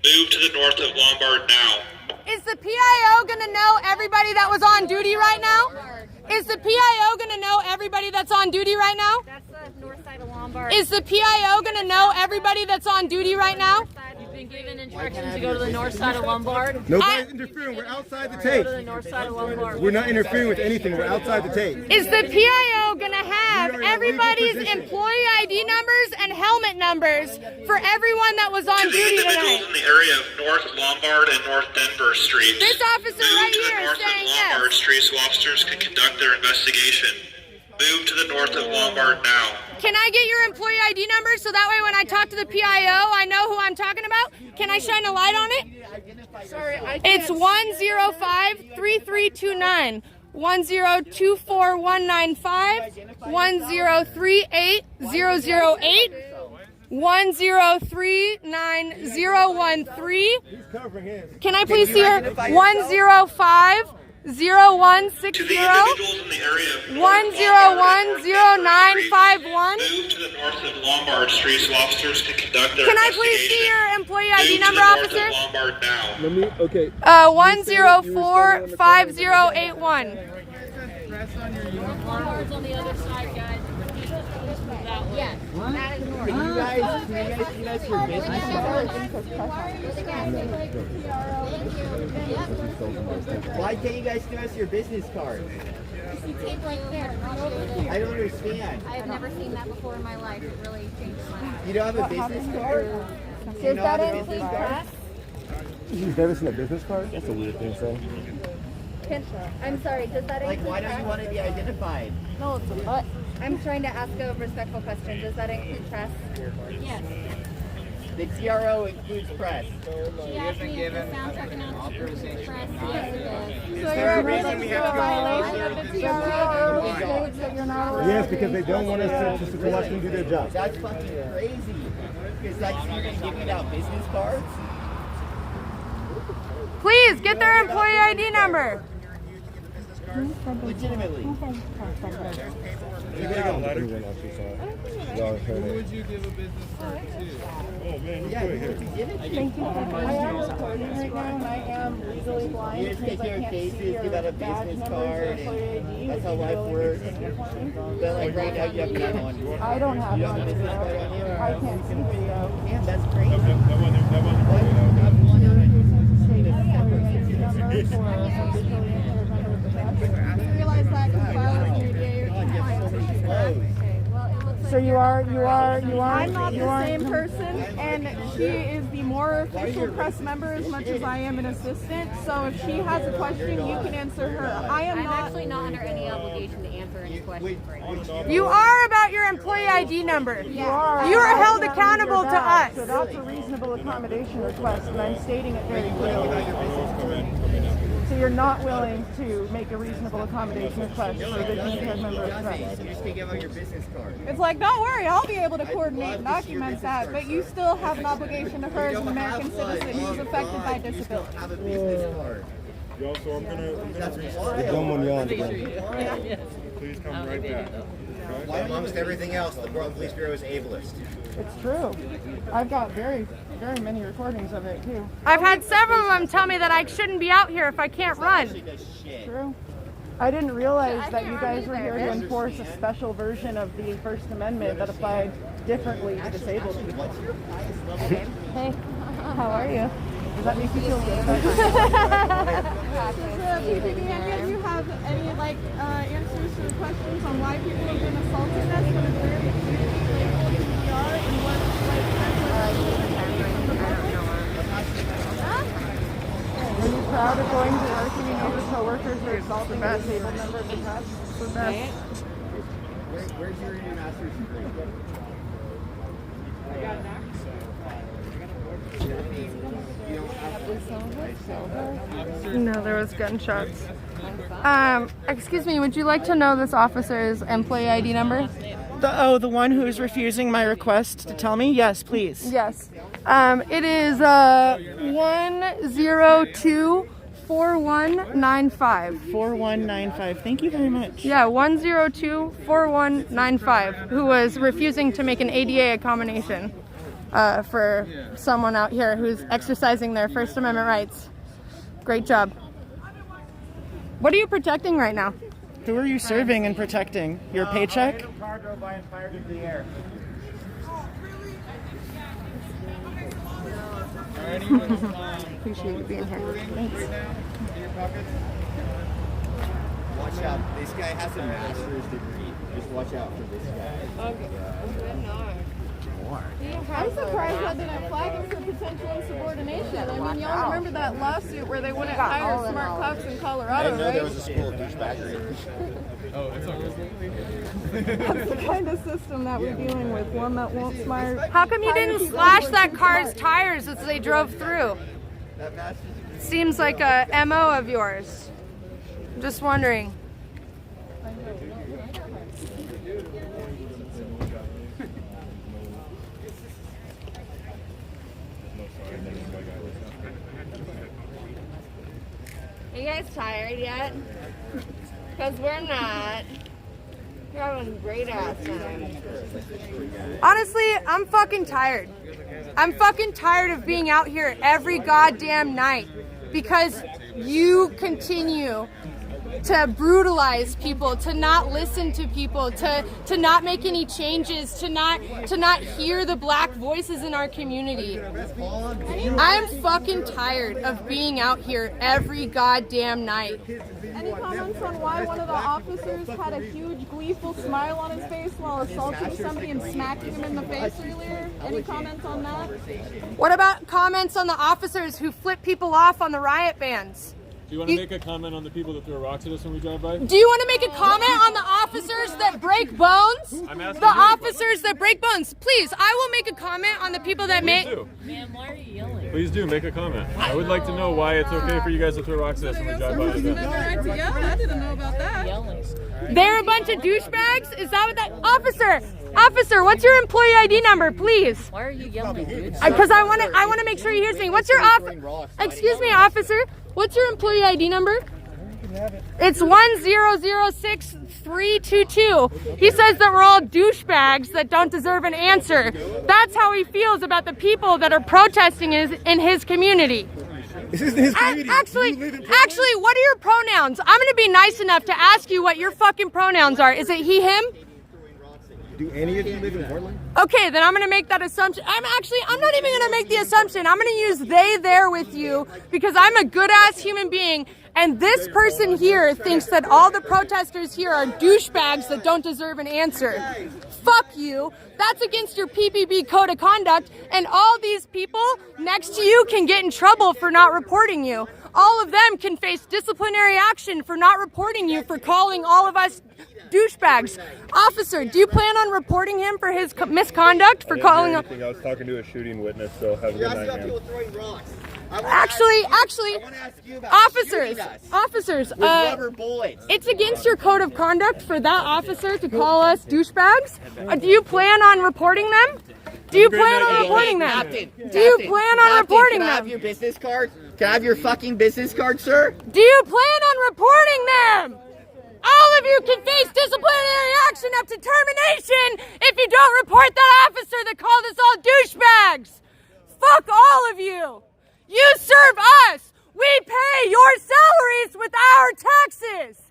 Move to the north of Lombard now. Is the PIO going to know everybody that was on duty right now? Is the PIO going to know everybody that's on duty right now? That's the north side of Lombard. Is the PIO going to know everybody that's on duty right now? You've been given instructions to go to the north side of Lombard. Nobody's interfering. We're outside the Go to tape. the north side of Lombard. We're not interfering with anything. We're outside the tape. Is the PIO going to have We are in a legal everybody's position. employee ID numbers and helmet numbers for everyone that was on To the duty individuals tonight? in the area of North Lombard and North Denver Streets, This officer move right to the here is north of saying Lombard yes. Street so officers can conduct their investigation. Move to the north of Lombard now. Can I get your employee ID number so that way when I talk to the PIO, I know who I'm talking about? Can I shine a light on it? Sorry, I It's 105-3329, 1024195, 1038008, 1039013. He's covering his. Can I please see her? 105-0160, To the individuals in the area of North 1010951. Move to the north of Lombard Street so officers can conduct their Can I please see investigation. your employee ID Move number, to the north officer? of Lombard now. Let me, okay. 1045081. Lombard's on the other side, guys. That way. Yes, that is north. Can you guys give us your business card? Why can't you guys give us your business card? Tape right there. I don't understand. I have never seen that before in my life. It really changed my life. You don't have a business card? Do you not have a business card? You've never seen a business card? That's a weird thing to say. I'm sorry, does that Like, why don't you want to be identified? No, it's a butt. I'm trying to ask a respectful question. Does that include press? Yes. The TRO includes press. She asked me if the sound truck announced includes press. Yes, it does. So you're reason we have to violation of the TRO states that you're not allowed. Yes, because they don't want us to watch them do their job. That's fucking crazy. Because that's even giving out business cards. Please get their employee ID number. Legitimately. You gotta get a ladder. Who would you give a business card to? Oh man, Yeah, you you can give it to Thank you. I am recording right now, and I am legally blind. You just take because I care of can't cases, see give out a your badge business numbers or card, employee ID. and that's how Would you life go works. and get it for me? But like right now, you have none on you. I don't have You one don't have a video. business card on you? I can't see video. Damn, that's crazy. That one Why do you have one on it? State employee ID number for a civilian or member of the press. I realize that because violence in your day or God, you have so many clothes. So you are. I'm not the same person, and she is the more official press member as much as I am an assistant. So if she has a question, you can answer her. I'm actually not under any obligation to answer any questions right now. You are about your employee ID number. You are. You are held accountable to us. So that's a reasonable accommodation request, and I'm stating it very clearly. So you're not willing to make a reasonable accommodation request for the detailed member of press. You just take out your business card. It's like, don't worry, I'll be able to coordinate and document that, but you still have an obligation to her as an American citizen who's affected by disability. Have a business card. Yo, so I'm gonna That's The required. dumb one yawned again. please come right back. Well, amongst everything else, the Portland Police Bureau is ableist. It's true. I've got very many recordings of it too. I've had several of them tell me that I shouldn't be out here if I can't run. True. I didn't realize that you guys were here to enforce a special version of the First Amendment that applied differently to disabled people. Hey, how are you? Does that make you feel good? Any of you have any answers to the questions on why people have been assaulting us? What is their who we are and what Are you proud of going to work and you know the coworkers are assaulting a disabled member of the press? The best. Where's your master's degree? No, there was gunshots. Excuse me, would you like to know this officer's employee ID number? The one who's refusing my request to tell me? Yes, please. Yes. It is 1024195. 4195. Thank you very much. Yeah, 1024195, who was refusing to make an ADA accommodation for someone out here who's exercising their First Amendment rights. Great job. What are you protecting right now? Who are you serving and protecting? Your paycheck? Car drove by and fired into the air. Appreciate you being here. Thanks. Watch out. This guy has a master's degree. Just watch out for this guy. Okay. I'm surprised that didn't flag him for potential insubordination. I mean, y'all remember that lawsuit where they wouldn't hire smart cops in Colorado, right? There was a school of douchebaggery. Oh, it's always That's the kind of system that we're dealing with, one that won't smart. How come you didn't slash that car's tires as they drove through? Seems like a MO of yours. Just wondering. Are you guys tired yet? Because we're not. We're having a great ass time. Honestly, I'm fucking tired. I'm fucking tired of being out here every goddamn night because you continue to brutalize people, to not listen to people, to not make any changes, to not hear the black voices in our community. I'm fucking tired of being out here every goddamn night. Any comments on why one of the officers had a huge gleeful smile on his face while assaulting somebody and smacking him in the face earlier? Any comments on that? What about comments on the officers who flip people off on the riot bands? Do you want to make a comment on the people that throw rocks at us when we drive by? Do you want to make a comment on the officers that break bones? I'm asking the you. officers that break bones. Please, I will make a comment on the people that make... Man, why are you yelling? Please do, make a comment. I would like to know why it's okay for you guys to throw rocks at us when we drive by. I didn't know about that. They're a bunch of douchebags? Is that what that... Officer, what's your employee ID number, please? Why are you yelling, dude? Because I want to make sure he hears me. What's your Excuse me, officer. What's your employee ID number? It's 1006322. He says that we're all douchebags that don't deserve an answer. That's how he feels about the people that are protesting in his community. This isn't his community. Actually, what are your pronouns? I'm going to be nice enough to ask you what your fucking pronouns are. Is it he, him? Do any of you live in Portland? Okay, then I'm going to make that assumption. I'm not even going to make the assumption. I'm going to use they, there with you because I'm a good-ass human being, and this person here thinks that all the protesters here are douchebags that don't deserve an answer. Fuck you. That's against your PPB code of conduct, and all these people next to you can get in trouble for not reporting you. All of them can face disciplinary action for not reporting you for calling all of us douchebags. Officer, do you plan on reporting him for his misconduct for calling? I was talking to a shooting witness, so have a good night, man. Actually, officers, it's against your code of conduct for that officer to call us douchebags. Do you plan on reporting them? Do you plan on reporting them? Do you plan on reporting them? Can I have your business card? Can I have your fucking business card, sir? Do you plan on reporting them? All of you can face disciplinary action up to termination if you don't report that officer that called us all douchebags. Fuck all of you. You serve us. We pay your salaries with our taxes.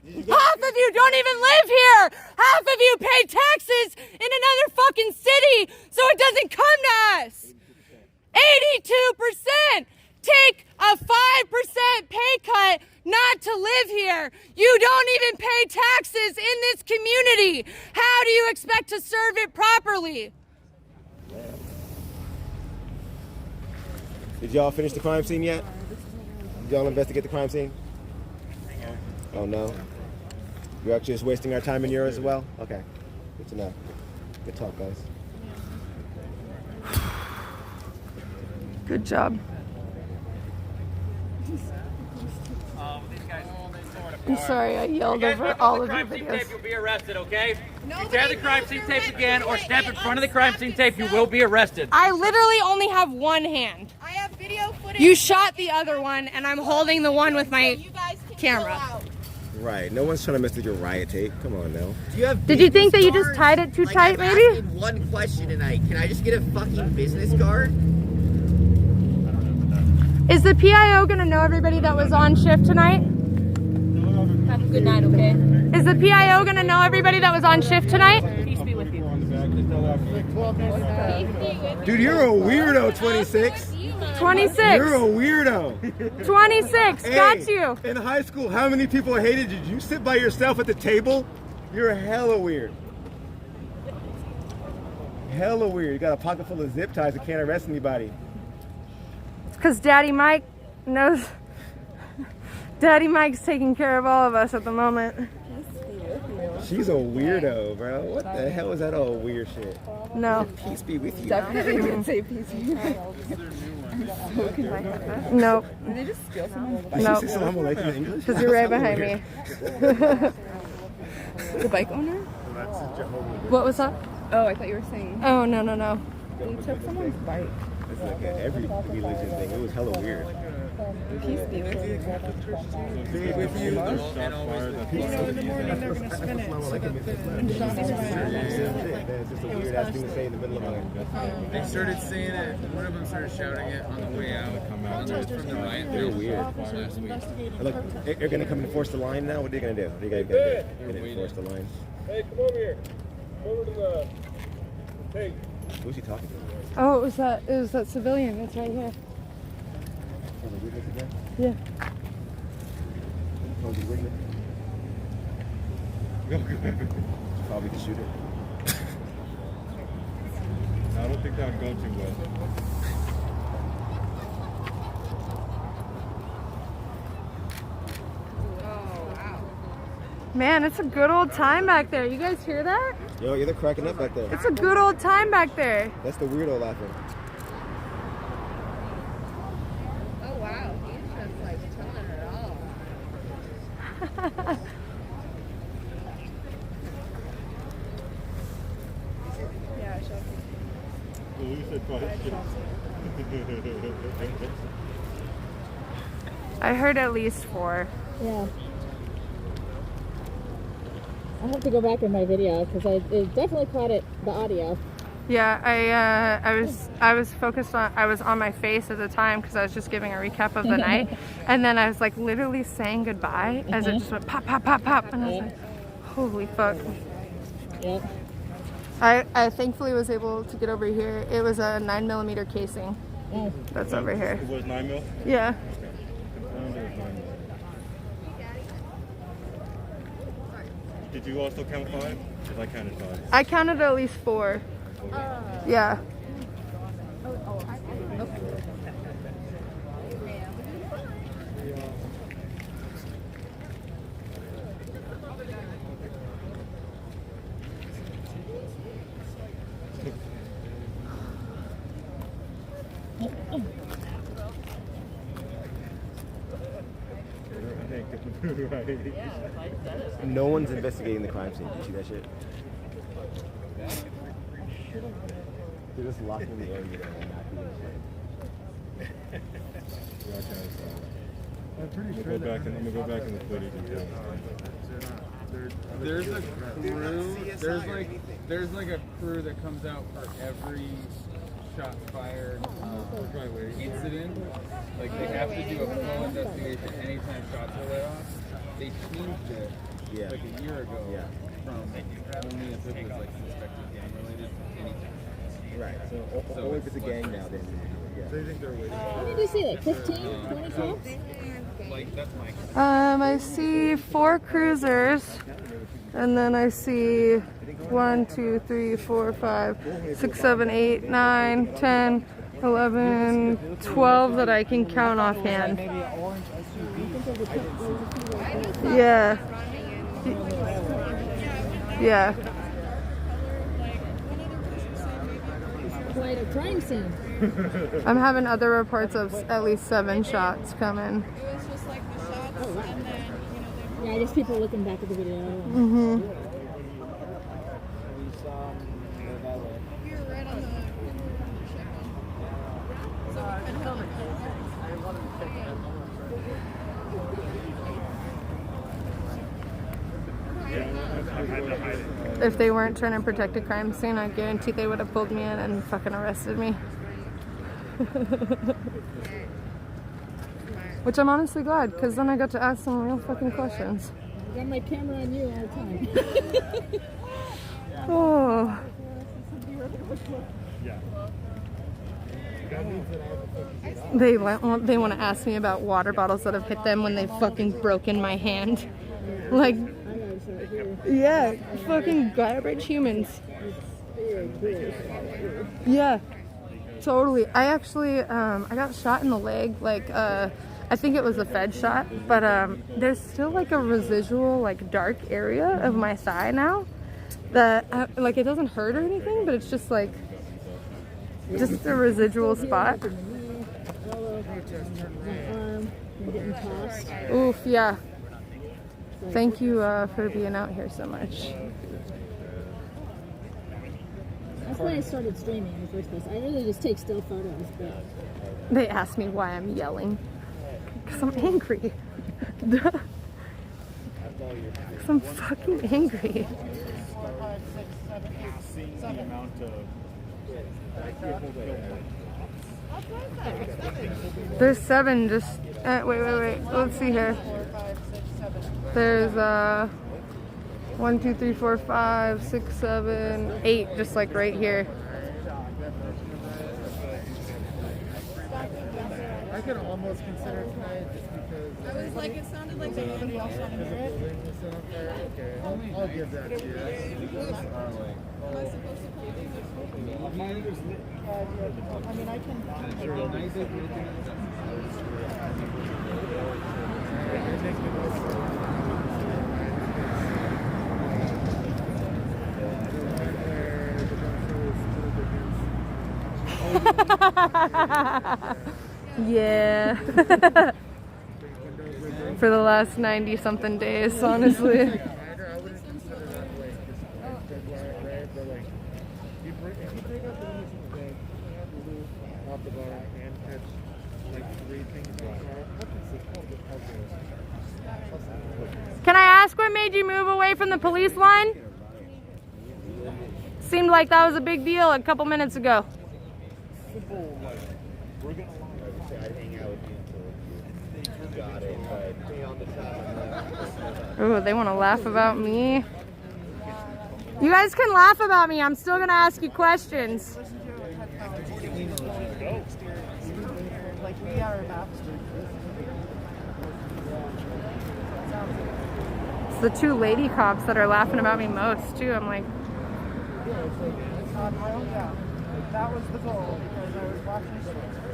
Half of you don't even live here. Half of you pay taxes in another fucking city, so it doesn't come to us. 82% take a 5% pay cut not to live here. You don't even pay taxes in this community. How do you expect to serve it properly? Did y'all finish the crime scene yet? Did y'all investigate the crime scene? Oh no? You're actually just wasting our time and yours as well? Okay, good to know. Good talk, guys. Good job. I'm sorry, I yelled over all of your videos. You'll be arrested, okay? If you tear the crime scene tapes again or step in front of the crime scene tape, you will be arrested. I literally only have one hand. I have video footage. You shot the other one, and I'm holding the one with my camera. Right, no one's trying to mess with your riot tape. Come on now. Did you think that you just tied it too tight, maybe? I'm asking one question tonight. Can I just get a fucking business card? Is the PIO gonna know everybody that was on shift tonight? Have a good night, okay? Is the PIO gonna know everybody that was on shift tonight? Peace be with you. Dude, you're a weirdo, 26. 26. You're a weirdo. 26, Hey, got you. In high school, how many people hated you? Did you sit by yourself at the table? You're hella weird. Hella weird. You got a pocket full of zip ties that can't arrest anybody. It's because Daddy Mike knows. Daddy Mike's taking care of all of us at the moment. She's a weirdo, bro. What the hell is that all weird shit? No. Peace be with you. Definitely didn't say peace be with you. Nope. Did they just steal something? Nope. Did she say Salaam alaikum in English? Because you're right behind me. The bike owner? What was that? Oh, I thought you were saying. Oh, no. You took someone's bike. It's like every religion thing. It was hella weird. Peace be with you. With you. It's just a weird ass thing to say in the middle of a. They started saying it. One of them started shouting it on the way out. From the riot. They're weird. Last week. Look, they're gonna come and enforce the line now. What are they gonna do? What are you guys gonna do? They're gonna enforce the line. Hey, come over here. Come over to the. Hey. Who's he talking to? Oh, it was that civilian. It's right here. Oh, the witness again? Yeah. Oh, the witness. Probably the shooter. I don't think that would go too well. Man, it's a good old time back there. You guys hear that? Yo, they're cracking up back there. It's a good old time back there. That's the weirdo laughing. Oh wow, he's just like telling it all. Yeah, she'll Well, we said question. I heard at least 4. Yeah. I'll have to go back in my video because it definitely caught the audio. Yeah, I was focused on, I was on my face at the time because I was just giving a recap of the night, and then I was like literally saying goodbye as it just went pop, pop, pop, pop, and I was like, holy fuck. Yep. I thankfully was able to get over here. It was a 9mm casing. That's over here. It was 9 mil? Yeah. Did you also count 5? Because I counted 5. I counted at least 4. Yeah. No one's investigating the crime scene. Did you see that shit? They're just locked in the area and not doing shit. I'm pretty sure. I'm gonna go back in the footage and tell. There's a crew. There's like a crew that comes out for every shot fired incident. Like they have to do a full investigation anytime shots are let off. They changed it like a year ago from only if it was like suspected gang related anytime. Right. So only if it's a gang now, then. Yeah. So you think they're waiting? How many do you see? Like 15, 20 cops? Like that's my. I see 4 cruisers, and then I see 1, 2, 3, 4, 5, 6, 7, 8, 9, 10, 11, 12 that I can count offhand. Yeah. Yeah. Quite a crime scene. I'm having other reports of at least 7 shots come in. Yeah, just people looking back at the video. Mm-hmm. If they weren't trying to protect a crime scene, I guarantee they would have pulled me in and fucking arrested me. Which I'm honestly glad, because then I got to ask some real fucking questions. I got my camera on you all the time. Oh. They want to ask me about water bottles that have hit them when they've fucking broken my hand. Like, yeah, fucking garbage humans. Yeah, totally. I actually, I got shot in the leg, like, I think it was a Fed shot, but there's still like a residual, like, dark area of my thigh now that, like, it doesn't hurt or anything, but it's just like, just a residual spot. Oof, yeah. Thank you for being out here so much. That's why I started streaming in the first place. I really just take still photos, but... They asked me why I'm yelling. Because I'm angry. Because I'm fucking angry. There's 7 just... wait. Let's see here. There's 1, 2, 3, 4, 5, 6, 7, 8, just like right here. I could almost consider tonight just because. I was like, it sounded like somebody else on the grid. Okay, I'll give that to you. Am I supposed to call you? I mean, I can. Yeah. For the last 90 something days, honestly. Can I ask what made you move away from the police line? Seemed like that was a big deal a couple minutes ago. Ooh, they want to laugh about me. You guys can laugh about me. I'm still going to ask you questions. It's the two lady cops that are laughing about me most, too. I'm like... That was the goal, because I was watching for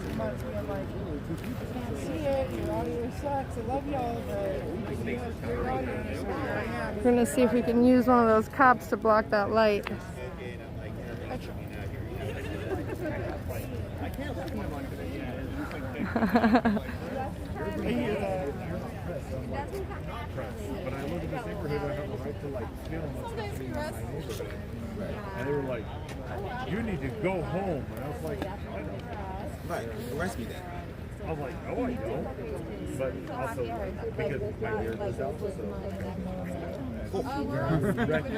2 months being like, you can't see it, your audio sucks, I love y'all, but you have great audio. We're gonna see if we can use one of those cops to block that light. But I live in this neighborhood, I have the right to like film what's happening in my neighborhood. And they were like, you need to go home. And I was like, I don't. Right, arrest me then. I was like, no, I don't. But also, because my beard was out, so. Cool.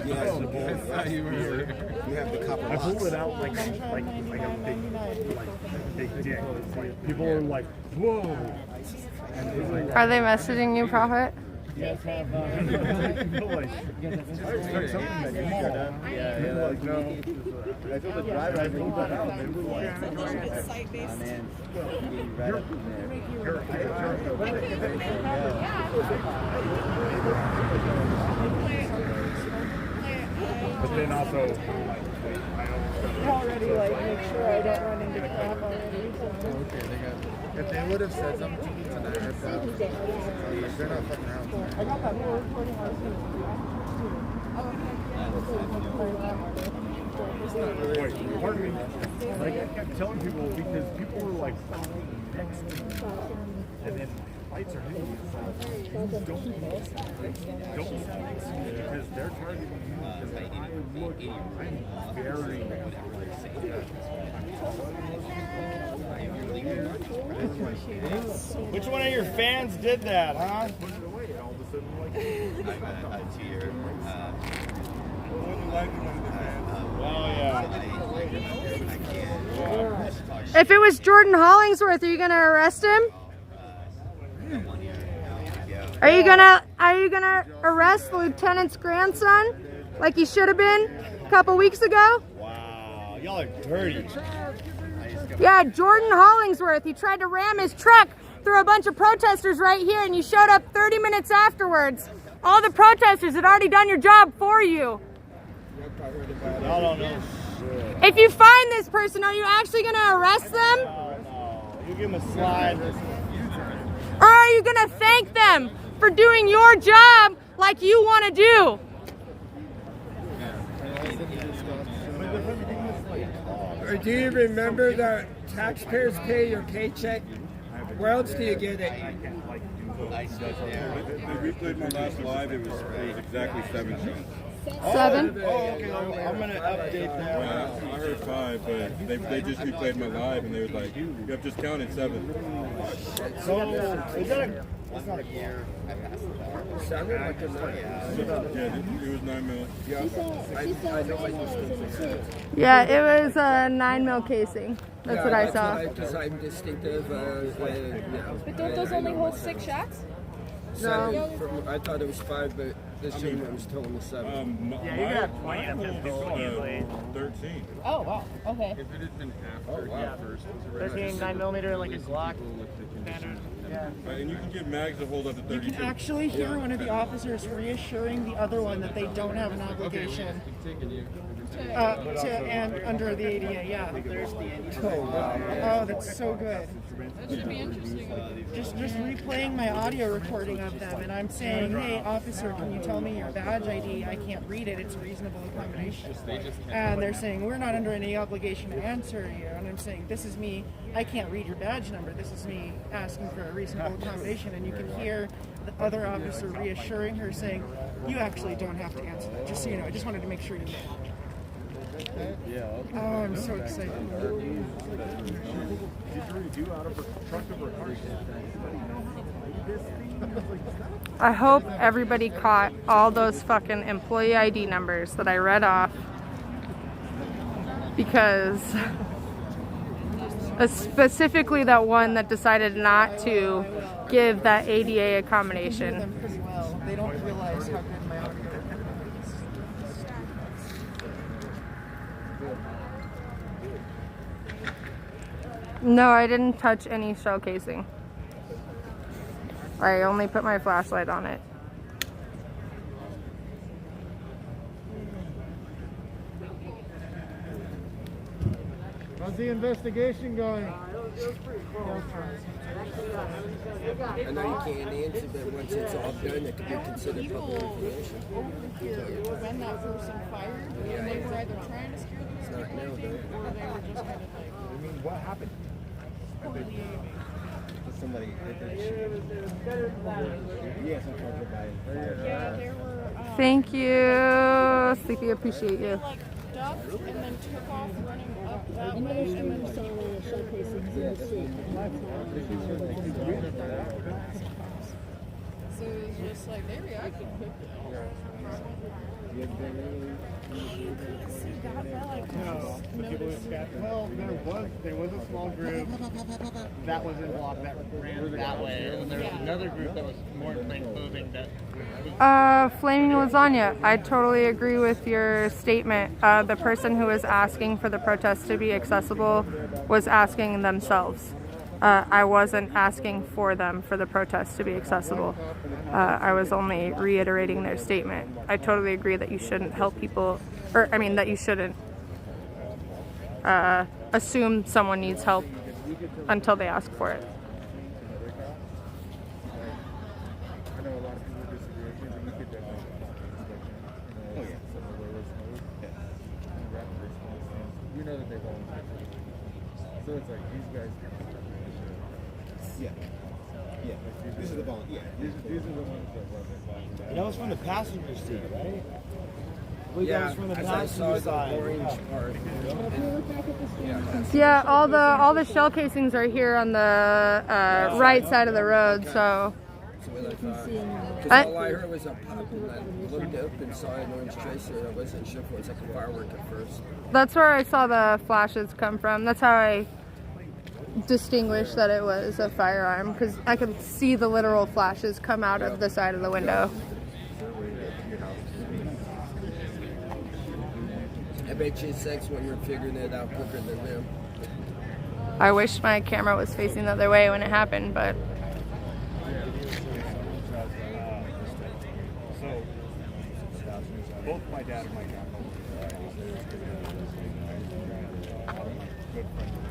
Yes, you have the copper. I pulled it out like a big dick. Like, people are like, whoa. Are they messaging you, Prophet? Yes, have like, no. I told the driver, I think that out. They were like, but then also, already like make sure I don't run into crap already. Okay, they got. If they would have said something to me tonight, they're not fucking around. I got that whole recording on wait, pardon me. Like, I kept telling people because people were like, next to me. And then lights are hitting you. Don't next to me because they're targeting you. Because I look, I'm very Which one of your fans did that, huh? If it was Jordan Hollingsworth, are you gonna arrest him? Are you gonna arrest the lieutenant's grandson like he should have been a couple weeks ago? Wow, y'all are dirty. Yeah, Jordan Hollingsworth. He tried to ram his truck through a bunch of protesters right here, and you showed up 30 minutes afterwards. All the protesters had already done your job for you. Y'all don't know shit. If you find this person, are you actually going to arrest them? No. You give them a slide. Or are you going to thank them for doing your job like you want to do? Do you remember that taxpayers pay your paycheck? Where else do you get it? They replayed my last live. It was exactly 7 shots. 7? Oh, okay. I'm gonna update that. I heard 5, but they just replayed my live and they was like, you have just counted 7. So is that a? That's not a gear. Yeah, it was 9 mil. Yeah, it was a 9mm casing. That's what I saw. Because I'm distinctive. But don't those only hold 6 shots? No, I thought it was 5, but this gentleman was telling me 7. Yeah, you got 20 up to 13. Oh, wow. Okay. If it had been after the first, 13, 9mm, like a Glock. Standard. Yeah. And you can give mags to hold up to 32. You can actually hear one of the officers reassuring the other one that they don't have an obligation and under the ADA. Yeah. Oh, that's so good. That should be interesting. Just replaying my audio recording of them, and I'm saying, hey, officer, can you tell me your badge ID? I can't read it. It's a reasonable accommodation. And they're saying, we're not under any obligation to answer you. And I'm saying, this is me. I can't read your badge number. This is me asking for a reasonable accommodation. And you can hear the other officer reassuring her, saying, you actually don't have to answer that. Just so you know, I just wanted to make sure you know. Yeah. Oh, I'm so excited. Did you review out of her truck of her car? I hope everybody caught all those fucking employee ID numbers that I read off, because specifically that one that decided not to give that ADA accommodation. They don't realize how good my audio is. No, I didn't touch any shell casing. I only put my flashlight on it. How's the investigation going? I know you can't answer, but once it's all done, it can be considered public information. When that person fired, and they were either trying to scare them, It's not now, though. or they were just kind of like, I mean, what happened? Somebody hit that shit. Yes, I'm talking about it. yeah, there were. Thank you, Sleepy. Appreciate you. Like ducked and then took off running up that way, and then saw the shell casings in the sea. So it was just like they reacted quickly. Well, there was a small group that was in block that ran that way, and there was another group that was more in plain clothing that. Flaming lasagna. I totally agree with your statement. The person who was asking for the protest to be accessible was asking themselves. I wasn't asking for them for the protest to be accessible. I was only reiterating their statement. I totally agree that you shouldn't help people, or I mean that you shouldn't assume someone needs help until they ask for it. I know a lot of people disagree with me, but you could definitely. Oh, yeah. You know that they volunteer. So it's like these guys. Yeah. Yeah. This is the ball. Yeah. These are the ones that love it. That was from the passenger seat, right? Yeah, that was from the as I saw passenger the side. orange part. Yeah, all the shell casings are here on the right side of the road, so. Because all I heard was a pop, and I looked up and saw an orange tracer, and I wasn't sure if it was like a firework at first. That's where I saw the flashes come from. That's how I distinguished that it was a firearm, because I could see the literal flashes come out of the side of the window. I bet you it's sex when you're figuring it out quicker than them. I wish my camera was facing the other way when it happened, but So, both my dad and my grandpa good friends.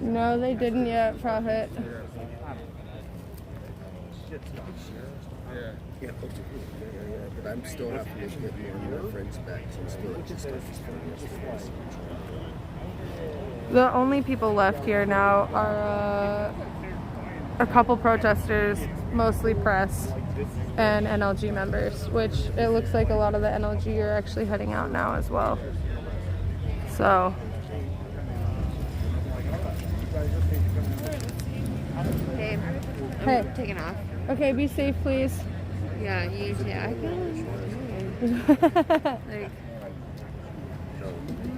no, they didn't yet, Prophet. Yeah, but I'm still having to get more and more friends back, so I'm still just The only people left here now are a couple protesters, mostly press, and NLG members, which it looks like a lot of the NLG are actually heading out now as well. So. Hey, Hey. I'm taking off. Okay, be safe, please. Yeah, you too. I can. Like,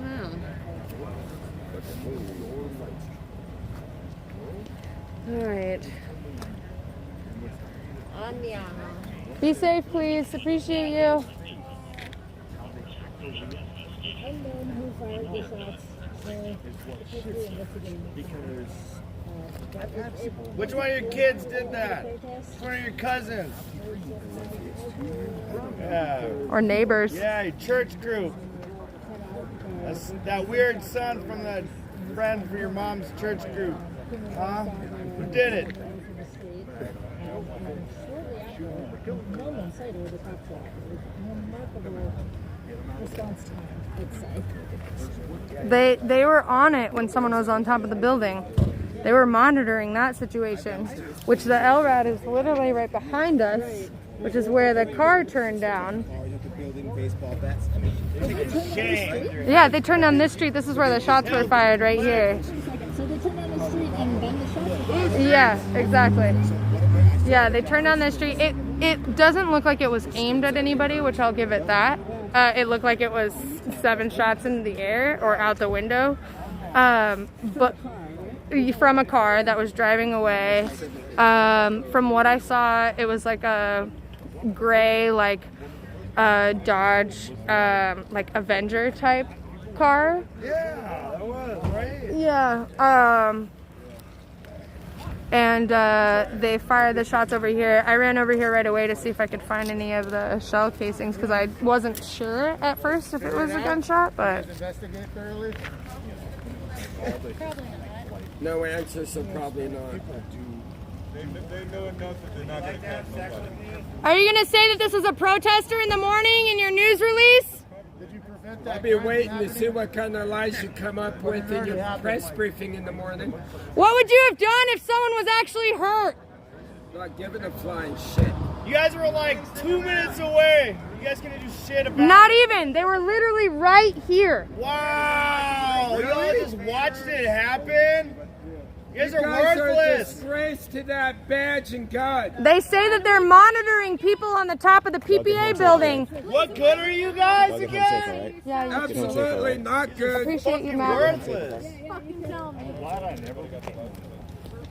wow. All right. Andiamo. Be safe, please. Appreciate you. Which one of your kids did that? Which one of your cousins? Yeah. Or neighbors. Yeah, your church group. That's that weird son from the friend for your mom's church group. Huh? Who did it? They were on it when someone was on top of the building. They were monitoring that situation, which the LRAD is literally right behind us, which is where the car turned down. Building baseball bats. I mean, Shame. Yeah, they turned down this street. This is where the shots were fired, right here. So they turned down the street and then the shots were fired? Yeah, exactly. Yeah, they turned down this street. It doesn't look like it was aimed at anybody, which I'll give it that. It looked like it was 7 shots in the air or out the window. But from a car that was driving away. From what I saw, it was like a gray, like Dodge, like Avenger type car. Yeah, that was, right? Yeah. And they fired the shots over here. I ran over here right away to see if I could find any of the shell casings because I wasn't sure at first if it was a gunshot, but... Investigate thoroughly? Probably not. No answer, so probably not. They know enough that they're not going to catch nobody. Are you going to say that this is a protester in the morning in your news release? I'll be waiting to see what kind of lies you come up with in your press briefing in the morning. What would you have done if someone was actually hurt? Not giving a flying shit. You guys were like 2 minutes away. You guys gonna do shit about Not it? even. They were literally right here. Wow! Y'all just watched it happen? You guys are Are a worthless. disgrace to that badge and gun. They say that they're monitoring people on the top of the PPA building. What good are you guys again? Yeah, Absolutely not good. appreciate you, Matt. Worthless. Fucking tell me. Glad I never got the bike.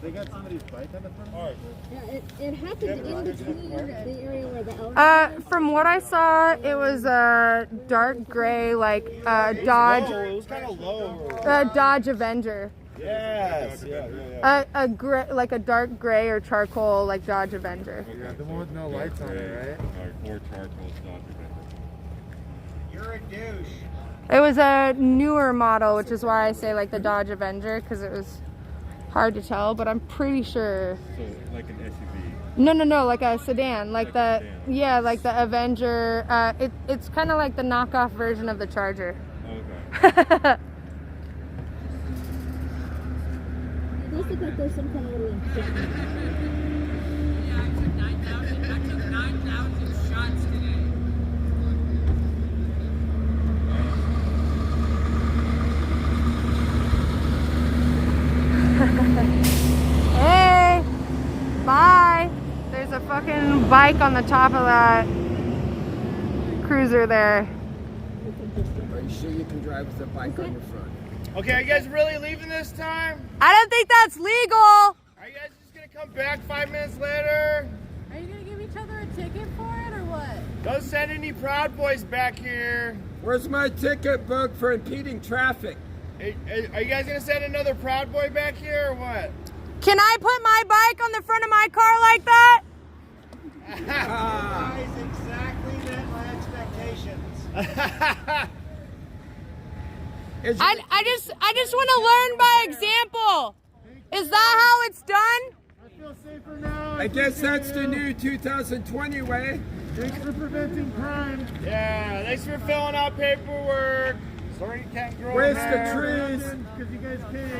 They got somebody's bike on the front? Yeah, it happened in between the area where the elevator From what I saw, it was a dark gray, like Dodge, It was kind of low. Dodge Avenger. Yes. Yeah. A gray, like a dark gray or charcoal, like Dodge Avenger. Yeah, the one with no lights on it, right? Or charcoal stuff. You're a douche. It was a newer model, which is why I say like the Dodge Avenger, because it was hard to tell, but I'm pretty sure. So, like an SUV. No, like a sedan, like the yeah, like the Avenger. It's kind of like the knockoff version of the Charger. Okay. It does look like there's some kind of little encampment. Yeah, I took 9,000 shots today. Hey, bye. There's a fucking bike on the top of that cruiser there. Are you sure you can drive with a bike on your front? Okay, are you guys really leaving this time? I don't think that's legal. Are you guys just gonna come back 5 minutes later? Are you gonna give each other a ticket for it or what? Don't send any Proud Boys back here. Where's my ticket book for impeding traffic? Are you guys gonna send another Proud Boy back here or what? Can I put my bike on the front of my car like that? Guys, exactly met my expectations. I just want to learn by example. Is that how it's done? I feel safer now. I guess that's the new 2020 way. Thanks for preventing crime. Yeah, thanks for filling out paperwork. Sorry you can't grow Where's hair. the trees? Because you guys came.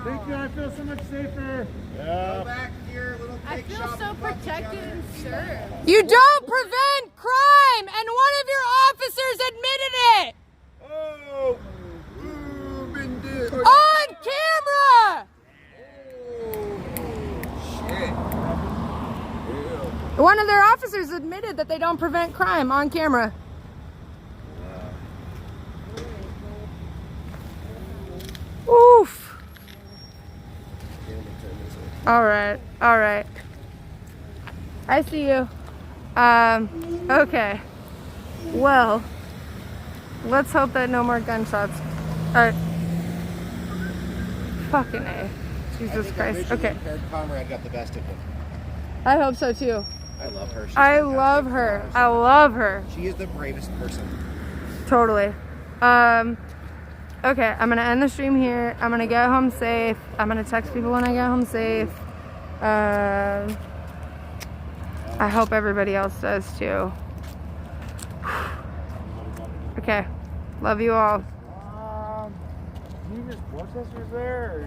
Thank you, I feel so much safer. Yeah. Go back to your little I feel so protected and served. You don't prevent crime, and one of your officers admitted it. Oh. On camera! One of their officers admitted that they don't prevent crime on camera. Oof. All right. I see you. Okay. Well, let's hope that no more gunshots. Fucking A. Jesus Christ. Okay. Comrade got the best of him. I hope so too. I love her. She's I fantastic. love her. I love her. She is the bravest person. Totally. Okay, I'm gonna end the stream here. I'm gonna get home safe. I'm gonna text people when I get home safe. I hope everybody else does too. Okay. Love you all. You just protesters there?